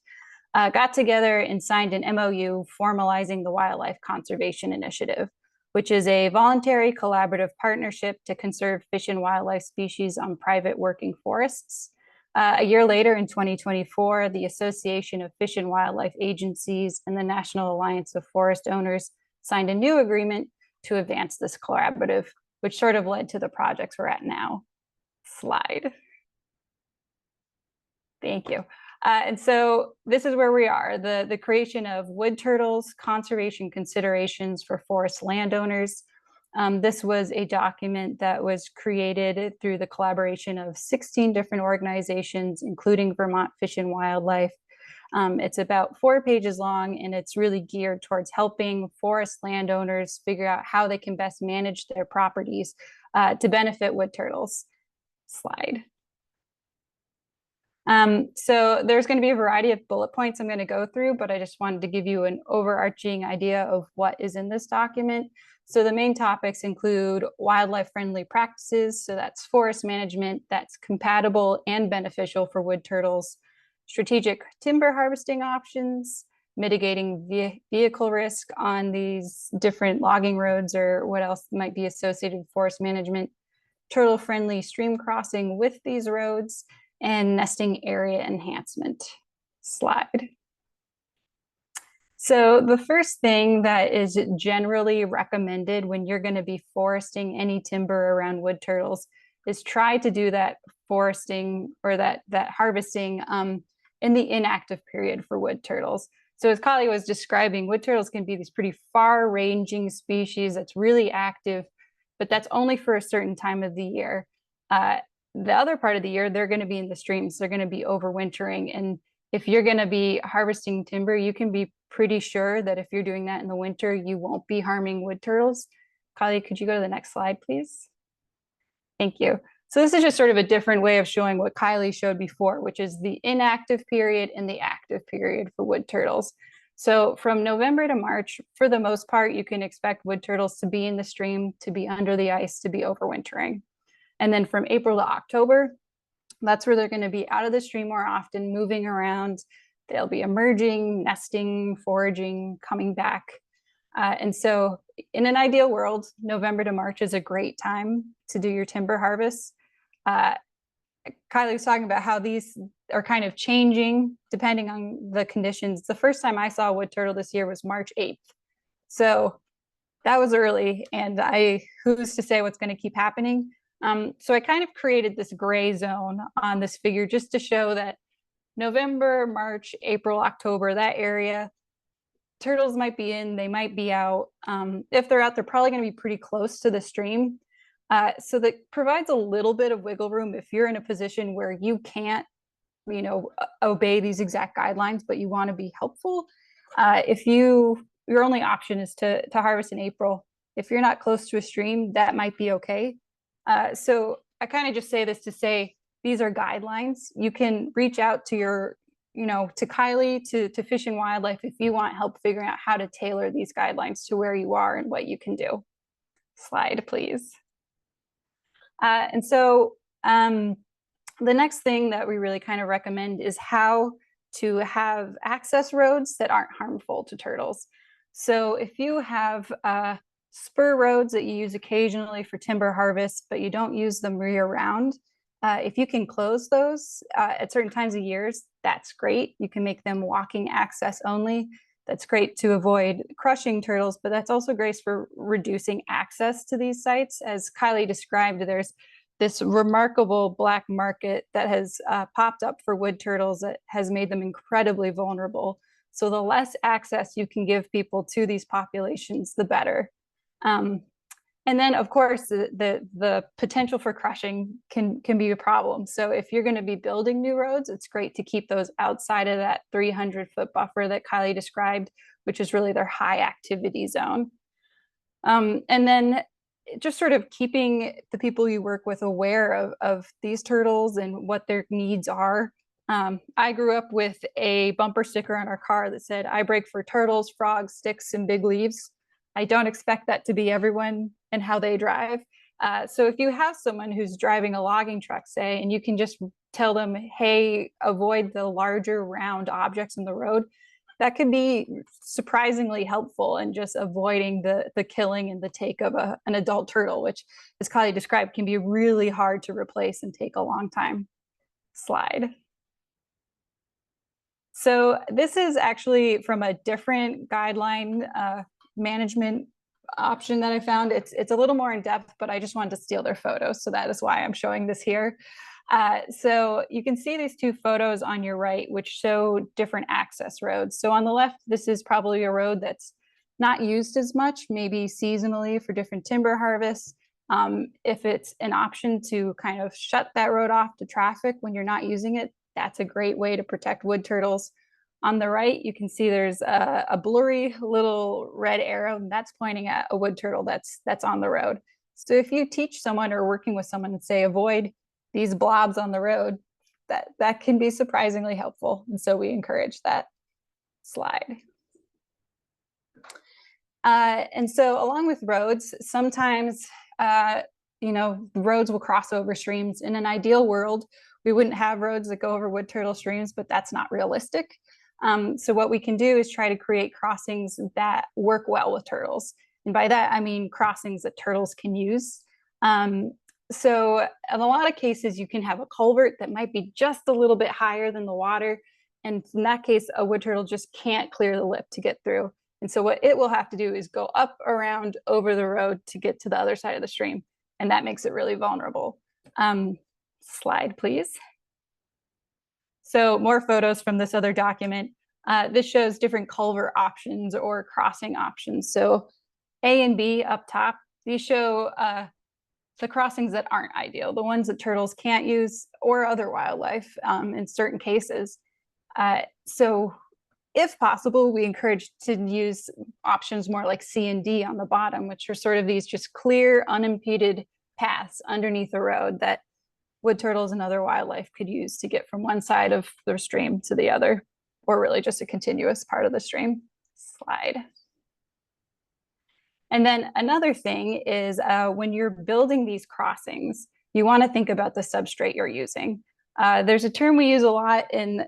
got together and signed an MOU formalizing the Wildlife Conservation Initiative, which is a voluntary collaborative partnership to conserve fish and wildlife species on private working forests. A year later, in 2024, the Association of Fish and Wildlife Agencies and the National Alliance of Forest Owners signed a new agreement to advance this collaborative, which sort of led to the projects we're at now. Slide. Thank you. And so this is where we are, the creation of wood turtles, conservation considerations for forest landowners. This was a document that was created through the collaboration of 16 different organizations, including Vermont Fish and Wildlife. It's about 4 pages long, and it's really geared towards helping forest landowners figure out how they can best manage their properties to benefit wood turtles. Slide. So there's going to be a variety of bullet points I'm going to go through, but I just wanted to give you an overarching idea of what is in this document. So the main topics include wildlife-friendly practices. So that's forest management that's compatible and beneficial for wood turtles, strategic timber harvesting options, mitigating vehicle risk on these different logging roads or what else might be associated with forest management, turtle-friendly stream crossing with these roads, and nesting area enhancement. Slide. So the first thing that is generally recommended when you're going to be foresting any timber around wood turtles is try to do that foresting or that harvesting in the inactive period for wood turtles. So as Kiley was describing, wood turtles can be these pretty far-ranging species that's really active, but that's only for a certain time of the year. The other part of the year, they're going to be in the streams. They're going to be overwintering. And if you're going to be harvesting timber, you can be pretty sure that if you're doing that in the winter, you won't be harming wood turtles. Kiley, could you go to the next slide, please? Thank you. So this is just sort of a different way of showing what Kiley showed before, which is the inactive period and the active period for wood turtles. So from November to March, for the most part, you can expect wood turtles to be in the stream, to be under the ice, to be overwintering. And then from April to October, that's where they're going to be out of the stream more often, moving around. They'll be emerging, nesting, foraging, coming back. And so in an ideal world, November to March is a great time to do your timber harvest. Kiley was talking about how these are kind of changing depending on the conditions. The first time I saw a wood turtle this year was March 8th. So that was early, and who's to say what's going to keep happening? So I kind of created this gray zone on this figure just to show that November, March, April, October, that area, turtles might be in, they might be out. If they're out, they're probably going to be pretty close to the stream. So that provides a little bit of wiggle room if you're in a position where you can't, obey these exact guidelines, but you want to be helpful. If your only option is to harvest in April, if you're not close to a stream, that might be okay. So I kind of just say this to say, these are guidelines. You can reach out to to Kiley, to Fish and Wildlife if you want help figuring out how to tailor these guidelines to where you are and what you can do. Slide, please. And so the next thing that we really kind of recommend is how to have access roads that aren't harmful to turtles. So if you have spur roads that you use occasionally for timber harvest, but you don't use them year-round, if you can close those at certain times of years, that's great. You can make them walking access only. That's great to avoid crushing turtles, but that's also great for reducing access to these sites. As Kiley described, there's this remarkable black market that has popped up for wood turtles that has made them incredibly vulnerable. So the less access you can give people to these populations, the better. And then, of course, the potential for crushing can be a problem. So if you're going to be building new roads, it's great to keep those outside of that 300-foot buffer that Kiley described, which is really their high activity zone. And then just sort of keeping the people you work with aware of these turtles and what their needs are. I grew up with a bumper sticker on our car that said, "I break for turtles, frogs, sticks, and big leaves." I don't expect that to be everyone and how they drive. So if you have someone who's driving a logging truck, say, and you can just tell them, hey, avoid the larger round objects in the road, that could be surprisingly helpful in just avoiding the killing and the take of an adult turtle, which, as Kiley described, can be really hard to replace and take a long time. Slide. So this is actually from a different guideline management option that I found. It's a little more in depth, but I just wanted to steal their photos. So that is why I'm showing this here. So you can see these two photos on your right, which show different access roads. So on the left, this is probably a road that's not used as much, maybe seasonally for different timber harvests. If it's an option to kind of shut that road off to traffic when you're not using it, that's a great way to protect wood turtles. On the right, you can see there's a blurry little red arrow, and that's pointing at a wood turtle that's on the road. So if you teach someone or working with someone and say, avoid these blobs on the road, that can be surprisingly helpful. And so we encourage that. Slide. And so along with roads, sometimes, roads will cross over streams. In an ideal world, we wouldn't have roads that go over wood turtle streams, but that's not realistic. So what we can do is try to create crossings that work well with turtles. And by that, I mean crossings that turtles can use. So in a lot of cases, you can have a culvert that might be just a little bit higher than the water. And in that case, a wood turtle just can't clear the lip to get through. And so what it will have to do is go up, around, over the road to get to the other side of the stream. And that makes it really vulnerable. Slide, please. So more photos from this other document. This shows different culvert options or crossing options. So A and B up top, these show the crossings that aren't ideal, the ones that turtles can't use or other wildlife in certain cases. So if possible, we encourage to use options more like C and D on the bottom, which are sort of these just clear, unimpeded paths underneath the road that wood turtles and other wildlife could use to get from one side of the stream to the other, or really just a continuous part of the stream. Slide. And then another thing is when you're building these crossings, you want to think about the substrate you're using. There's a term we use a lot in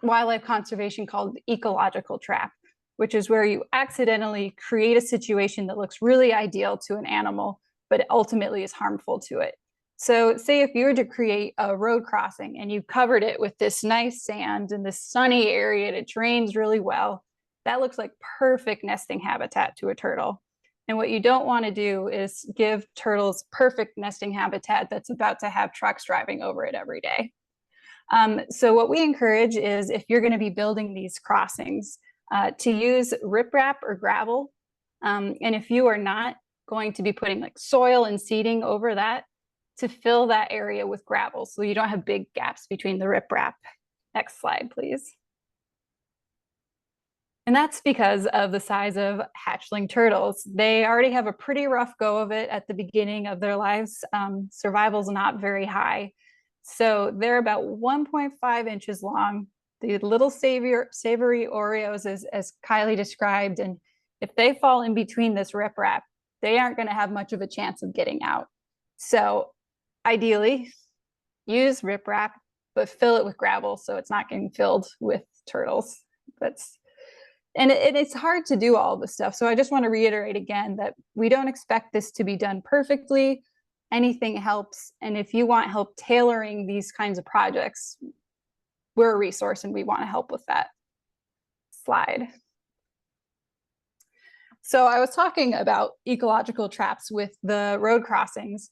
wildlife conservation called ecological trap, which is where you accidentally create a situation that looks really ideal to an animal, but ultimately is harmful to it. So say if you were to create a road crossing and you covered it with this nice sand and this sunny area that drains really well, that looks like perfect nesting habitat to a turtle. And what you don't want to do is give turtles perfect nesting habitat that's about to have trucks driving over it every day. So what we encourage is if you're going to be building these crossings, to use riprap or gravel. And if you are not going to be putting like soil and seeding over that, to fill that area with gravel so you don't have big gaps between the riprap. Next slide, please. And that's because of the size of hatchling turtles. They already have a pretty rough go of it at the beginning of their lives. Survival's not very high. So they're about 1.5 inches long. The little savory Oreos, as Kiley described, and if they fall in between this riprap, they aren't going to have much of a chance of getting out. So ideally, use riprap, but fill it with gravel so it's not getting filled with turtles. And it's hard to do all this stuff. So I just want to reiterate again that we don't expect this to be done perfectly. Anything helps. And if you want help tailoring these kinds of projects, we're a resource and we want to help with that. Slide. So I was talking about ecological traps with the road crossings,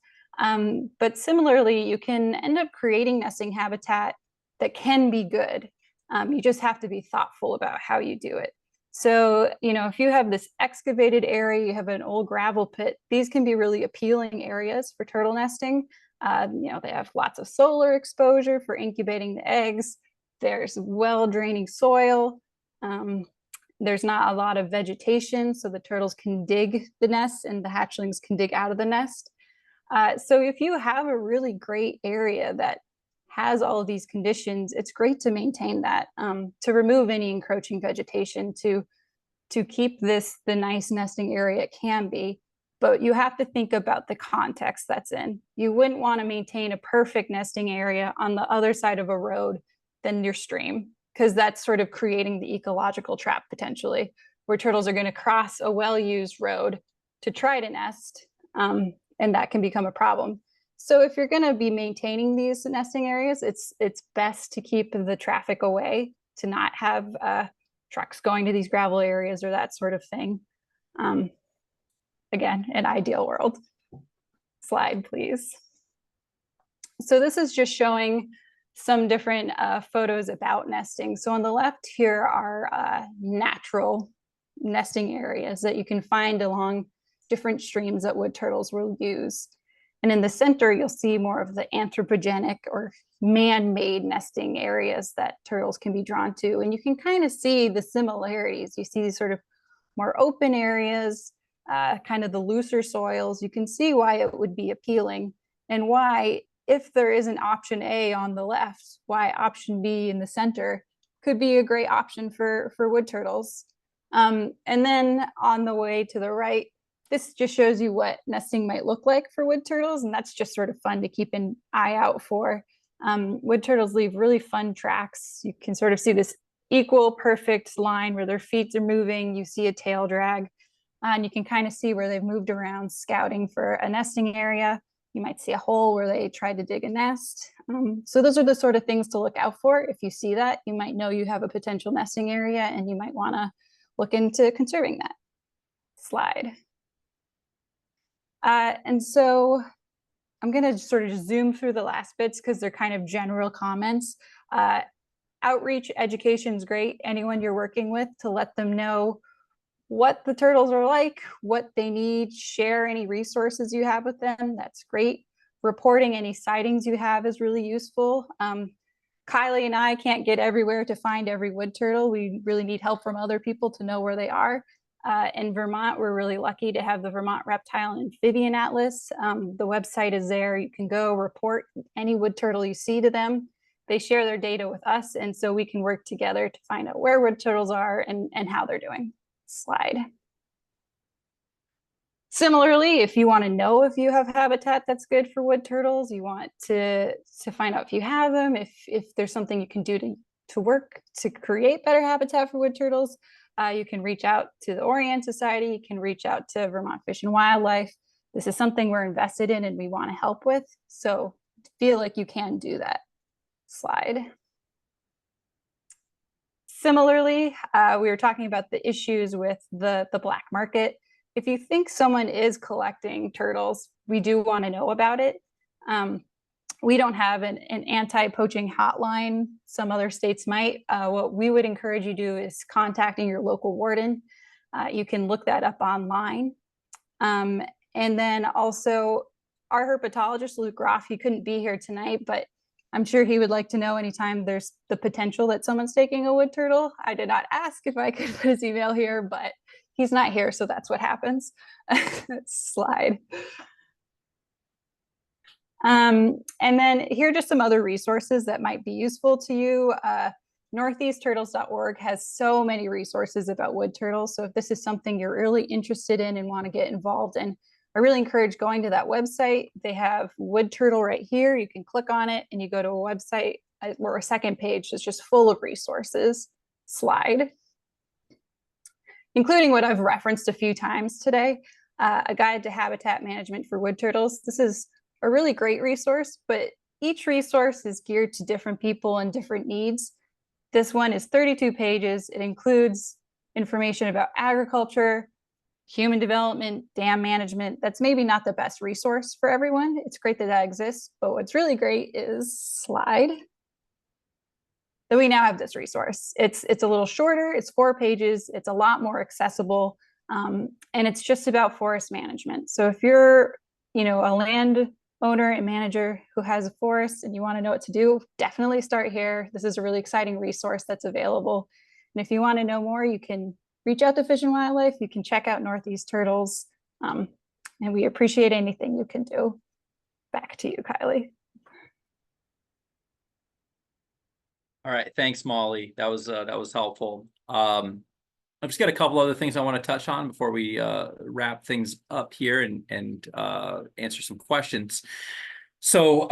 but similarly, you can end up creating nesting habitat that can be good. You just have to be thoughtful about how you do it. So, if you have this excavated area, you have an old gravel pit, these can be really appealing areas for turtle nesting. They have lots of solar exposure for incubating the eggs. There's well-draining soil. There's not a lot of vegetation, so the turtles can dig the nest and the hatchlings can dig out of the nest. So if you have a really great area that has all of these conditions, it's great to maintain that, to remove any encroaching vegetation, to keep this the nice nesting area it can be. But you have to think about the context that's in. You wouldn't want to maintain a perfect nesting area on the other side of a road than your stream, because that's sort of creating the ecological trap potentially, where turtles are going to cross a well-used road to try to nest, and that can become a problem. So if you're going to be maintaining these nesting areas, it's best to keep the traffic away, to not have trucks going to these gravel areas or that sort of thing. Again, an ideal world. Slide, please. So this is just showing some different photos about nesting. So on the left here are natural nesting areas that you can find along different streams that wood turtles will use. And in the center, you'll see more of the anthropogenic or man-made nesting areas that turtles can be drawn to. And you can kind of see the similarities. You see these sort of more open areas, kind of the looser soils. You can see why it would be appealing and why, if there is an option A on the left, why option B in the center could be a great option for wood turtles. And then on the way to the right, this just shows you what nesting might look like for wood turtles, and that's just sort of fun to keep an eye out for. Wood turtles leave really fun tracks. You can sort of see this equal, perfect line where their feet are moving. You see a tail drag, and you can kind of see where they've moved around scouting for a nesting area. You might see a hole where they tried to dig a nest. So those are the sort of things to look out for. If you see that, you might know you have a potential nesting area, and you might want to look into conserving that. Slide. And so I'm going to sort of just zoom through the last bits because they're kind of general comments. Outreach education is great. Anyone you're working with, to let them know what the turtles are like, what they need, share any resources you have with them. That's great. Reporting any sightings you have is really useful. Kiley and I can't get everywhere to find every wood turtle. We really need help from other people to know where they are. In Vermont, we're really lucky to have the Vermont Reptile and Amphibian Atlas. The website is there. You can go report any wood turtle you see to them. They share their data with us, and so we can work together to find out where wood turtles are and how they're doing. Slide. Similarly, if you want to know if you have habitat that's good for wood turtles, you want to find out if you have them, if there's something you can do to work to create better habitat for wood turtles, you can reach out to the Orianne Society. You can reach out to Vermont Fish and Wildlife. This is something we're invested in and we want to help with. So feel like you can do that. Slide. Similarly, we were talking about the issues with the black market. If you think someone is collecting turtles, we do want to know about it. We don't have an anti-poaching hotline. Some other states might. What we would encourage you to do is contacting your local warden. You can look that up online. And then also our herpetologist, Luke Groff, he couldn't be here tonight, but I'm sure he would like to know anytime there's the potential that someone's taking a wood turtle. I did not ask if I could put his email here, but he's not here, so that's what happens. Slide. And then here are just some other resources that might be useful to you. Northeastturtles.org has so many resources about wood turtles. So if this is something you're really interested in and want to get involved in, I really encourage going to that website. They have wood turtle right here. You can click on it and you go to a website or a second page that's just full of resources. Slide. Including what I've referenced a few times today, a guide to habitat management for wood turtles. This is a really great resource, but each resource is geared to different people and different needs. This one is 32 pages. It includes information about agriculture, human development, dam management. That's maybe not the best resource for everyone. It's great that that exists, but what's really great is slide. That we now have this resource. It's a little shorter, it's 4 pages, it's a lot more accessible, and it's just about forest management. So if you're, a land owner and manager who has a forest and you want to know what to do, definitely start here. This is a really exciting resource that's available. And if you want to know more, you can reach out to Fish and Wildlife. You can check out Northeast Turtles, and we appreciate anything you can do. Back to you, Kiley. All right, thanks, Molly. That was helpful. I've just got a couple other things I want to touch on before we wrap things up here and answer some questions. So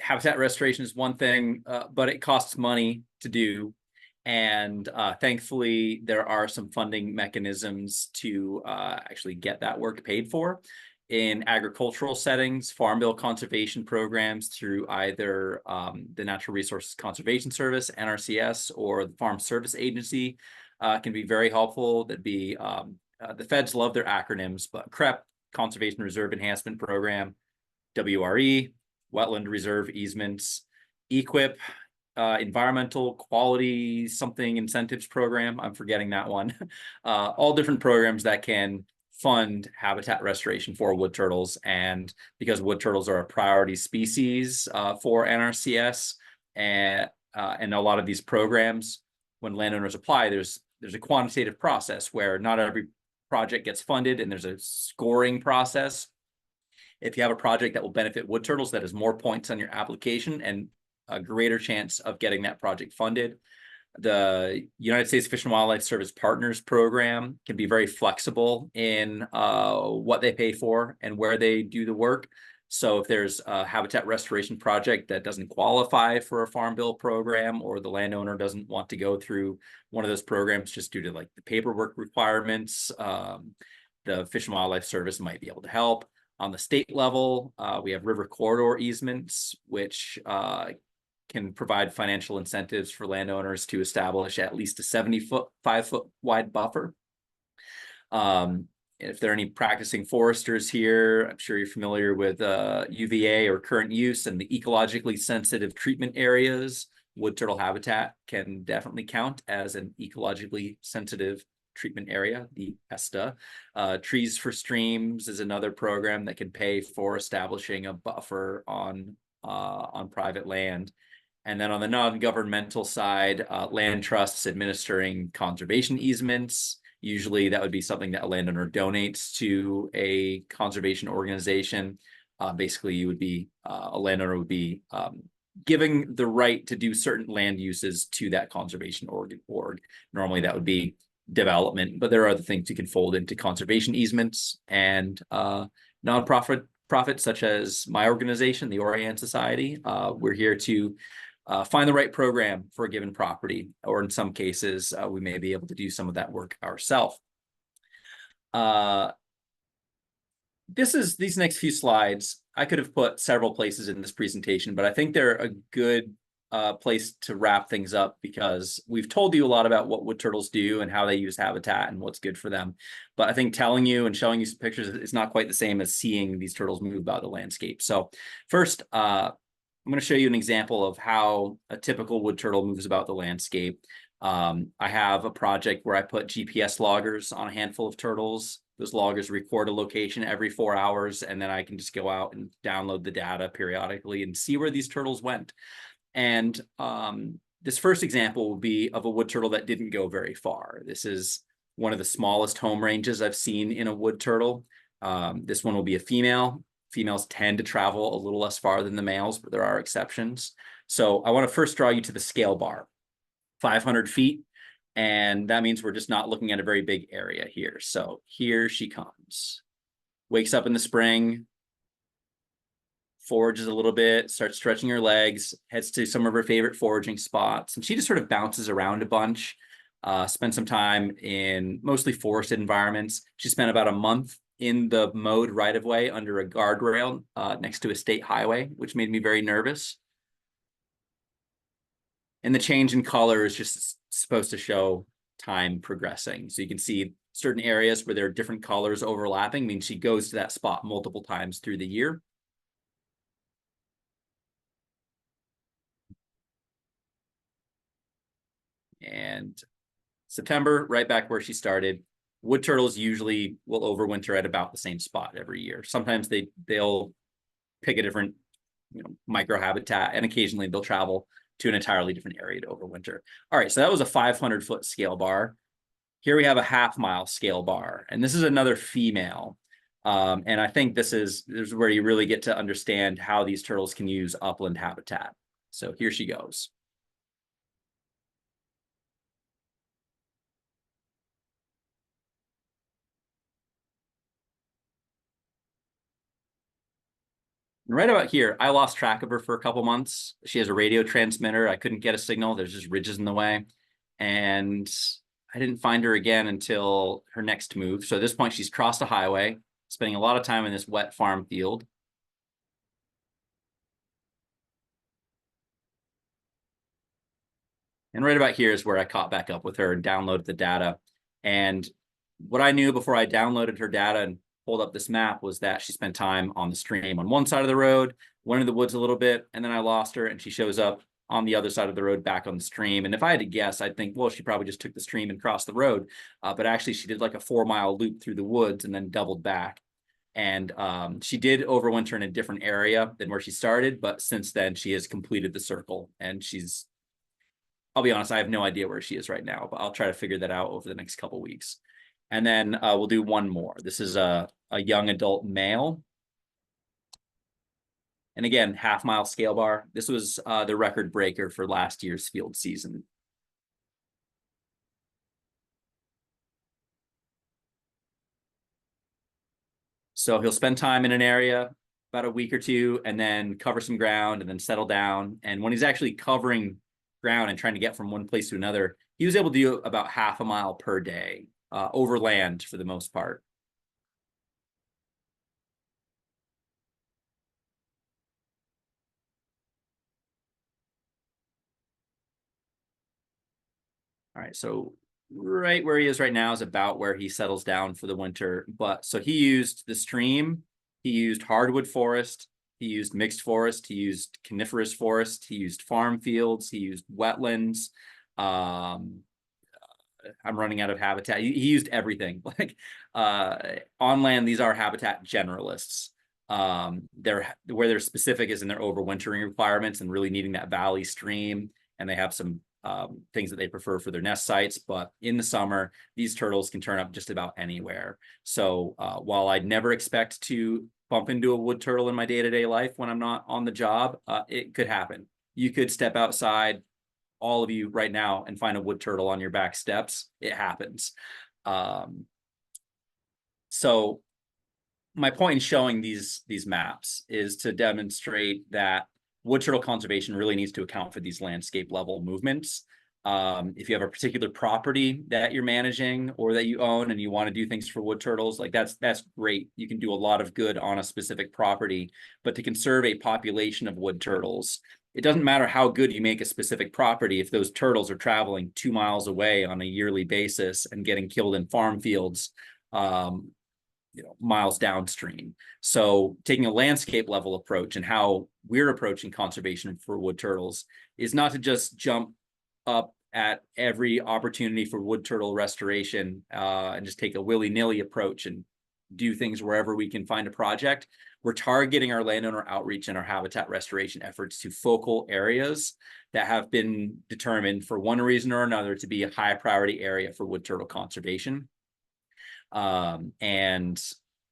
habitat restoration is one thing, but it costs money to do. And thankfully, there are some funding mechanisms to actually get that work paid for. In agricultural settings, farm bill conservation programs through either the Natural Resources Conservation Service, NRCS, or the Farm Service Agency can be very helpful. That'd be the feds love their acronyms, but CREP, Conservation Reserve Enhancement Program, WRE, Wetland Reserve Easements, EQIP, Environmental Quality Something Incentives Program. I'm forgetting that one. All different programs that can fund habitat restoration for wood turtles. And because wood turtles are a priority species for NRCS and a lot of these programs, when landowners apply, there's a quantitative process where not every project gets funded and there's a scoring process. If you have a project that will benefit wood turtles, that is more points on your application and a greater chance of getting that project funded. The United States Fish and Wildlife Service Partners Program can be very flexible in what they pay for and where they do the work. So if there's a habitat restoration project that doesn't qualify for a farm bill program, or the landowner doesn't want to go through one of those programs just due to like the paperwork requirements, the Fish and Wildlife Service might be able to help. On the state level, we have river corridor easements, which can provide financial incentives for landowners to establish at least a 75-foot wide buffer. If there are any practicing foresters here, I'm sure you're familiar with UVA or current use and the ecologically sensitive treatment areas. Wood turtle habitat can definitely count as an ecologically sensitive treatment area, the ESTA. Trees for Streams is another program that can pay for establishing a buffer on private land. And then on the non-governmental side, land trusts administering conservation easements. Usually that would be something that a landowner donates to a conservation organization. Basically, you would be a landowner would be giving the right to do certain land uses to that conservation org. Normally that would be development, but there are other things you can fold into conservation easements. And nonprofits such as my organization, the Orianne Society, we're here to find the right program for a given property, or in some cases, we may be able to do some of that work ourselves. These next few slides, I could have put several places in this presentation, but I think they're a good place to wrap things up, because we've told you a lot about what wood turtles do and how they use habitat and what's good for them. But I think telling you and showing you some pictures is not quite the same as seeing these turtles move about the landscape. So first, I'm going to show you an example of how a typical wood turtle moves about the landscape. I have a project where I put GPS loggers on a handful of turtles. Those loggers record a location every 4 hours, and then I can just go out and download the data periodically and see where these turtles went. And this first example will be of a wood turtle that didn't go very far. This is one of the smallest home ranges I've seen in a wood turtle. This one will be a female. Females tend to travel a little less far than the males, but there are exceptions. So I want to first draw you to the scale bar, 500 feet. And that means we're just not looking at a very big area here. So here she comes, wakes up in the spring, forages a little bit, starts stretching her legs, heads to some of her favorite foraging spots. And she just sort of bounces around a bunch, spent some time in mostly forested environments. She spent about a month in the mowed right-of-way under a guardrail next to a state highway, which made me very nervous. And the change in color is just supposed to show time progressing. So you can see certain areas where there are different colors overlapping, means she goes to that spot multiple times through the year. And September, right back where she started. Wood turtles usually will overwinter at about the same spot every year. Sometimes they'll pick a different microhabitat, and occasionally they'll travel to an entirely different area to overwinter. All right, so that was a 500-foot scale bar. Here we have a half-mile scale bar, and this is another female. And I think this is where you really get to understand how these turtles can use upland habitat. So here she goes. And right about here, I lost track of her for a couple months. She has a radio transmitter. I couldn't get a signal. There's just ridges in the way. And I didn't find her again until her next move. So at this point, she's crossed a highway, spending a lot of time in this wet farm field. And right about here is where I caught back up with her and downloaded the data. And what I knew before I downloaded her data and pulled up this map was that she spent time on the stream on one side of the road, went in the woods a little bit, and then I lost her, and she shows up on the other side of the road back on the stream. And if I had to guess, I'd think, well, she probably just took the stream and crossed the road. But actually, she did like a 4-mile loop through the woods and then doubled back. And she did overwinter in a different area than where she started. But since then, she has completed the circle. And I'll be honest, I have no idea where she is right now, but I'll try to figure that out over the next couple of weeks. And then we'll do one more. This is a young adult male. And again, half-mile scale bar. This was the record breaker for last year's field season. So he'll spend time in an area about a week or two and then cover some ground and then settle down. And when he's actually covering ground and trying to get from one place to another, he was able to do about half a mile per day over land for the most part. All right, so right where he is right now is about where he settles down for the winter. But so he used the stream, he used hardwood forest, he used mixed forest, he used coniferous forest, he used farm fields, he used wetlands. I'm running out of habitat. He used everything. Like on land, these are habitat generalists. They're where they're specific is in their overwintering requirements and really needing that valley stream. And they have some things that they prefer for their nest sites. But in the summer, these turtles can turn up just about anywhere. So while I'd never expect to bump into a wood turtle in my day-to-day life when I'm not on the job, it could happen. You could step outside, all of you right now, and find a wood turtle on your back steps. It happens. So my point in showing these maps is to demonstrate that wood turtle conservation really needs to account for these landscape level movements. If you have a particular property that you're managing or that you own and you want to do things for wood turtles, like that's great. You can do a lot of good on a specific property, but to conserve a population of wood turtles, it doesn't matter how good you make a specific property if those turtles are traveling 2 miles away on a yearly basis and getting killed in farm fields, miles downstream. So taking a landscape level approach and how we're approaching conservation for wood turtles is not to just jump up at every opportunity for wood turtle restoration and just take a willy-nilly approach and do things wherever we can find a project. We're targeting our landowner outreach and our habitat restoration efforts to focal areas that have been determined for one reason or another to be a high priority area for wood turtle conservation. And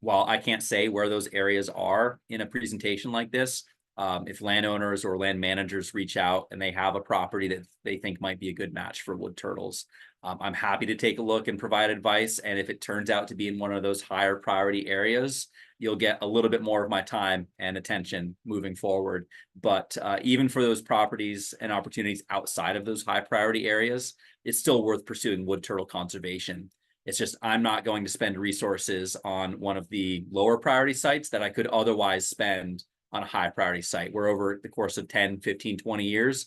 while I can't say where those areas are in a presentation like this, if landowners or land managers reach out and they have a property that they think might be a good match for wood turtles, I'm happy to take a look and provide advice. And if it turns out to be in one of those higher priority areas, you'll get a little bit more of my time and attention moving forward. But even for those properties and opportunities outside of those high priority areas, it's still worth pursuing wood turtle conservation. It's just I'm not going to spend resources on one of the lower priority sites that I could otherwise spend on a high priority site, where over the course of 10, 15, 20 years,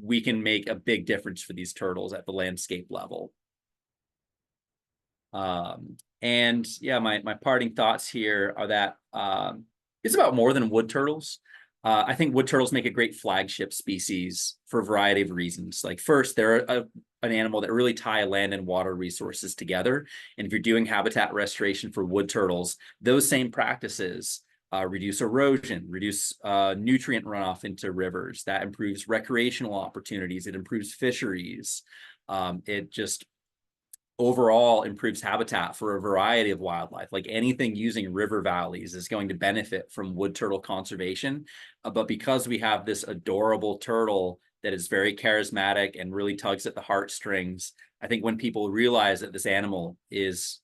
we can make a big difference for these turtles at the landscape level. And yeah, my parting thoughts here are that it's about more than wood turtles. I think wood turtles make a great flagship species for a variety of reasons. Like first, they're an animal that really tie land and water resources together. And if you're doing habitat restoration for wood turtles, those same practices reduce erosion, reduce nutrient runoff into rivers. That improves recreational opportunities. It improves fisheries. It just overall improves habitat for a variety of wildlife. Like anything using river valleys is going to benefit from wood turtle conservation. But because we have this adorable turtle that is very charismatic and really tugs at the heartstrings, I think when people realize that this animal is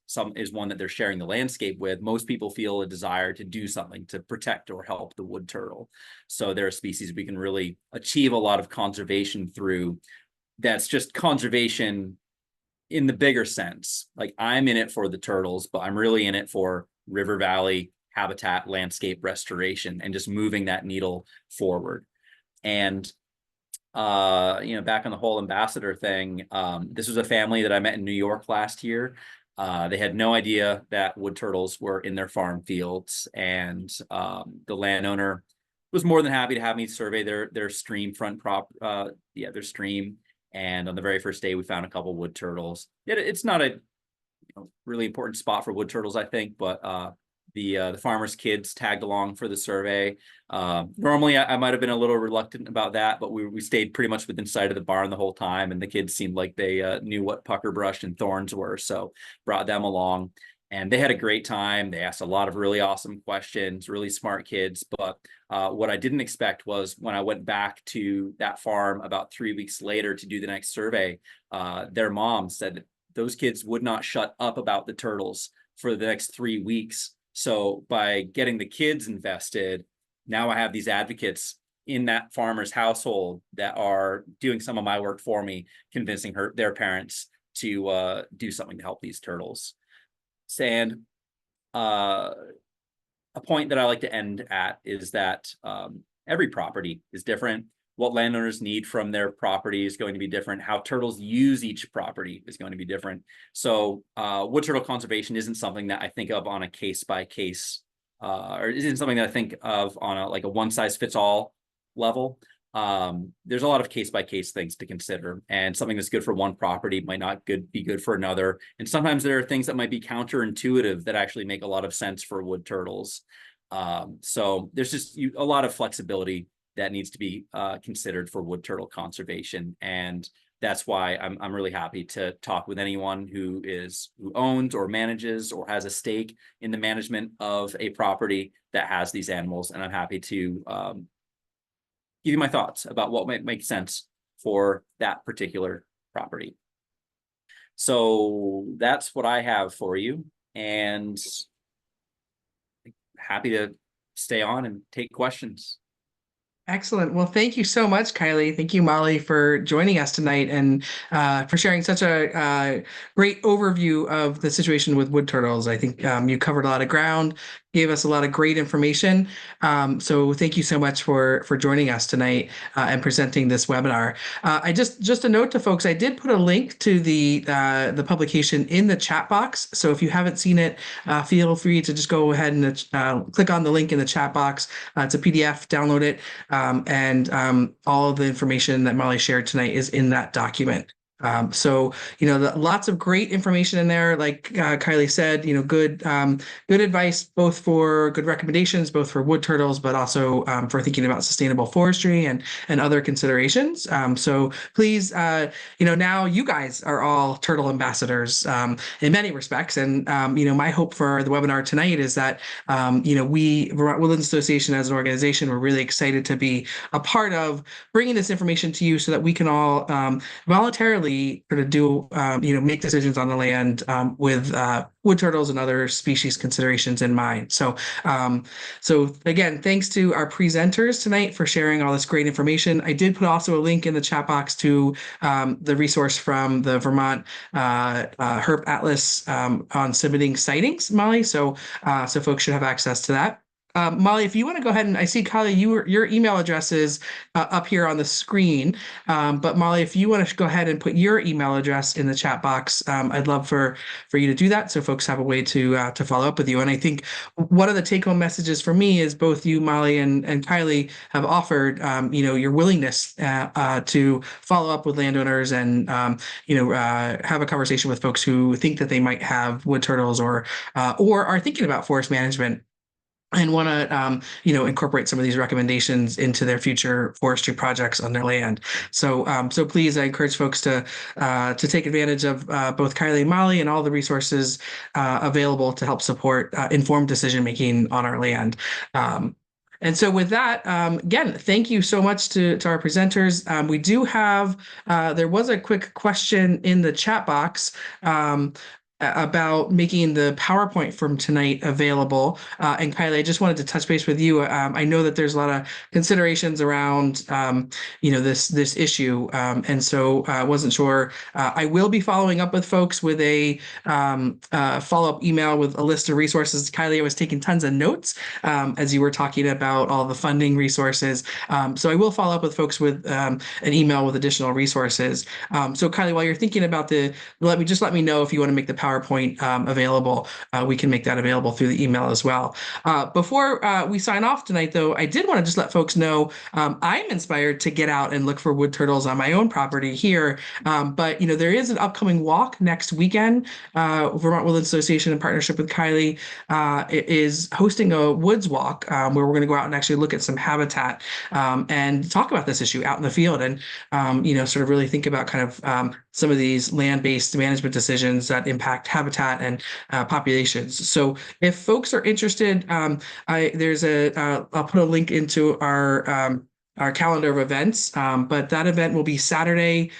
one that they're sharing the landscape with, most people feel a desire to do something to protect or help the wood turtle. So they're a species we can really achieve a lot of conservation through. That's just conservation in the bigger sense. Like I'm in it for the turtles, but I'm really in it for river valley habitat landscape restoration and just moving that needle forward. And back on the whole ambassador thing, this was a family that I met in New York last year. They had no idea that wood turtles were in their farm fields, and the landowner was more than happy to have me survey their stream front their stream. And on the very first day, we found a couple wood turtles. It's not a really important spot for wood turtles, I think, but the farmers' kids tagged along for the survey. Normally, I might have been a little reluctant about that, but we stayed pretty much within sight of the barn the whole time, and the kids seemed like they knew what pucker brush and thorns were, so brought them along. And they had a great time. They asked a lot of really awesome questions, really smart kids. But what I didn't expect was when I went back to that farm about 3 weeks later to do the next survey, their mom said that those kids would not shut up about the turtles for the next 3 weeks. So by getting the kids invested, now I have these advocates in that farmer's household that are doing some of my work for me, convincing their parents to do something to help these turtles. And a point that I like to end at is that every property is different. What landowners need from their property is going to be different. How turtles use each property is going to be different. So wood turtle conservation isn't something that I think of on a case by case, or isn't something that I think of on a one size fits all level. There's a lot of case by case things to consider, and something that's good for one property might not be good for another. And sometimes there are things that might be counterintuitive that actually make a lot of sense for wood turtles. So there's just a lot of flexibility that needs to be considered for wood turtle conservation. And that's why I'm really happy to talk with anyone who owns or manages or has a stake in the management of a property that has these animals. And I'm happy to give you my thoughts about what might make sense for that particular property. So that's what I have for you, and happy to stay on and take questions. Excellent. Well, thank you so much, Kiley. Thank you, Molly, for joining us tonight and for sharing such a great overview of the situation with wood turtles. I think you covered a lot of ground, gave us a lot of great information. So thank you so much for joining us tonight and presenting this webinar. I just a note to folks, I did put a link to the publication in the chat box. So if you haven't seen it, feel free to just go ahead and click on the link in the chat box. It's a PDF, download it. And all of the information that Molly shared tonight is in that document. So, lots of great information in there. Like Kiley said, good advice, both for good recommendations, both for wood turtles, but also for thinking about sustainable forestry and other considerations. So please, now you guys are all turtle ambassadors in many respects. And, my hope for the webinar tonight is that, we, Vermont Woodlands Association as an organization, we're really excited to be a part of bringing this information to you so that we can all voluntarily sort of do, make decisions on the land with wood turtles and other species considerations in mind. So again, thanks to our presenters tonight for sharing all this great information. I did put also a link in the chat box to the resource from the Vermont Herp Atlas on submitting sightings, Molly. So folks should have access to that. Molly, if you want to go ahead and I see, Kiley, your email address is up here on the screen. But Molly, if you want to go ahead and put your email address in the chat box, I'd love for you to do that so folks have a way to follow up with you. And I think one of the take-home messages for me is both you, Molly, and Kiley have offered, your willingness to follow up with landowners and, have a conversation with folks who think that they might have wood turtles or are thinking about forest management and want to, incorporate some of these recommendations into their future forestry projects on their land. So please, I encourage folks to take advantage of both Kiley and Molly and all the resources available to help support informed decision-making on our land. And so with that, again, thank you so much to our presenters. We do have, there was a quick question in the chat box about making the PowerPoint from tonight available. And Kiley, I just wanted to touch base with you. I know that there's a lot of considerations around, this issue. And so I wasn't sure. I will be following up with folks with a follow-up email with a list of resources. Kiley, I was taking tons of notes as you were talking about all the funding resources. So I will follow up with folks with an email with additional resources. So Kiley, while you're thinking about let me know if you want to make the PowerPoint available. We can make that available through the email as well. Before we sign off tonight, though, I did want to just let folks know I'm inspired to get out and look for wood turtles on my own property here. But there is an upcoming walk next weekend. Vermont Woodlands Association, in partnership with Kiley, is hosting a woods walk where we're going to go out and actually look at some habitat and talk about this issue out in the field and sort of really think about kind of some of these land-based management decisions that impact habitat and populations. So if folks are interested, I'll put a link into our calendar of events, but that event will be Saturday,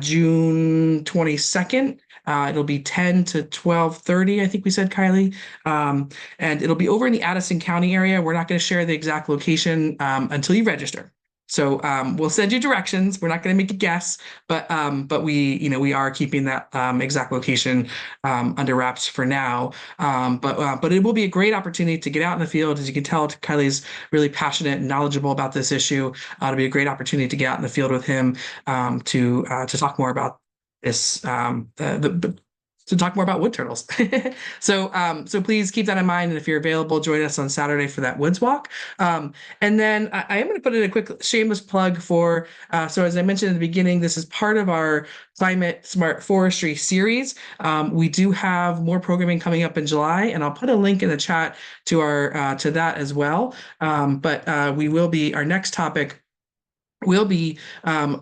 June 22nd. It'll be 10 to 12:30, I think we said, Kiley. And it'll be over in the Addison County area. We're not going to share the exact location until you register. So we'll send you directions. We're not going to make you guess, but we are keeping that exact location under wraps for now. But it will be a great opportunity to get out in the field. As you can tell, Kylie's really passionate and knowledgeable about this issue. It'll be a great opportunity to get out in the field with him to talk more about this to talk more about wood turtles. So please keep that in mind. And if you're available, join us on Saturday for that woods walk. And then I am going to put in a quick shameless plug for, so as I mentioned in the beginning, this is part of our Climate Smart Forestry series. We do have more programming coming up in July, and I'll put a link in the chat to to that as well. But our next topic we'll be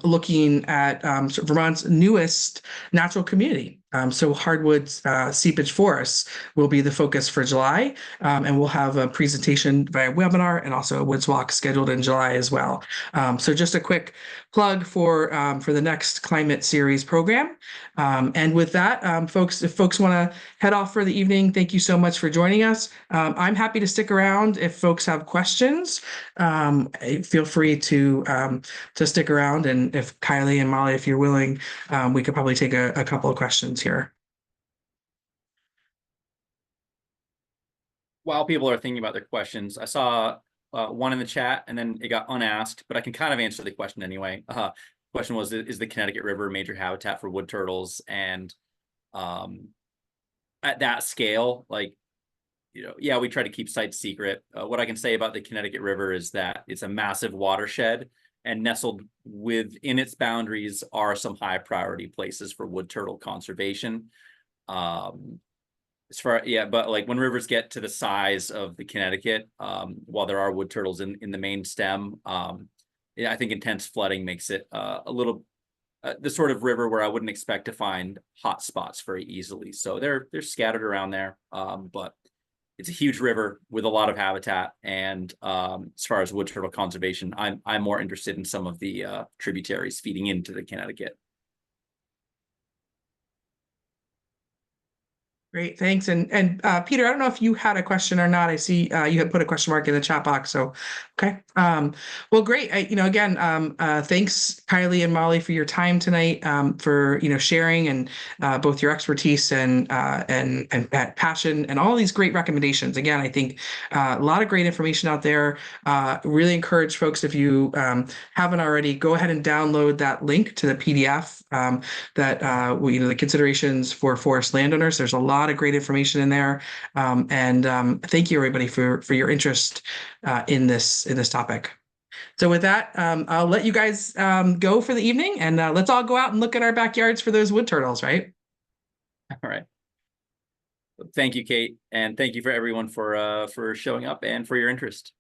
looking at Vermont's newest natural community. So hardwoods, seepage forests will be the focus for July, and we'll have a presentation via webinar and also a woods walk scheduled in July as well. So just a quick plug for the next climate series program. And with that, if folks want to head off for the evening, thank you so much for joining us. I'm happy to stick around if folks have questions. Feel free to stick around, and if Kiley and Molly, if you're willing, we could probably take a couple of questions here. While people are thinking about their questions, I saw one in the chat and then it got unasked, but I can kind of answer the question anyway. Question was, is the Connecticut River a major habitat for wood turtles? And at that scale, like, yeah, we try to keep sites secret. What I can say about the Connecticut River is that it's a massive watershed, and nestled within its boundaries are some high priority places for wood turtle conservation. But like when rivers get to the size of the Connecticut, while there are wood turtles in the main stem, I think intense flooding makes it a little the sort of river where I wouldn't expect to find hot spots very easily. So they're scattered around there, but it's a huge river with a lot of habitat. And as far as wood turtle conservation, I'm more interested in some of the tributaries feeding into the Connecticut. Great, thanks. And Peter, I don't know if you had a question or not. I see you had put a question mark in the chat box. So, okay. Well, great. Again, thanks, Kiley and Molly, for your time tonight, for sharing and both your expertise and passion and all these great recommendations. Again, I think a lot of great information out there. Really encourage folks, if you haven't already, go ahead and download that link to the PDF the considerations for forest landowners. There's a lot of great information in there, and thank you everybody for your interest in this topic. So with that, I'll let you guys go for the evening, and let's all go out and look at our backyards for those wood turtles, right? All right. Thank you, Kate, and thank you for everyone for showing up and for your interest.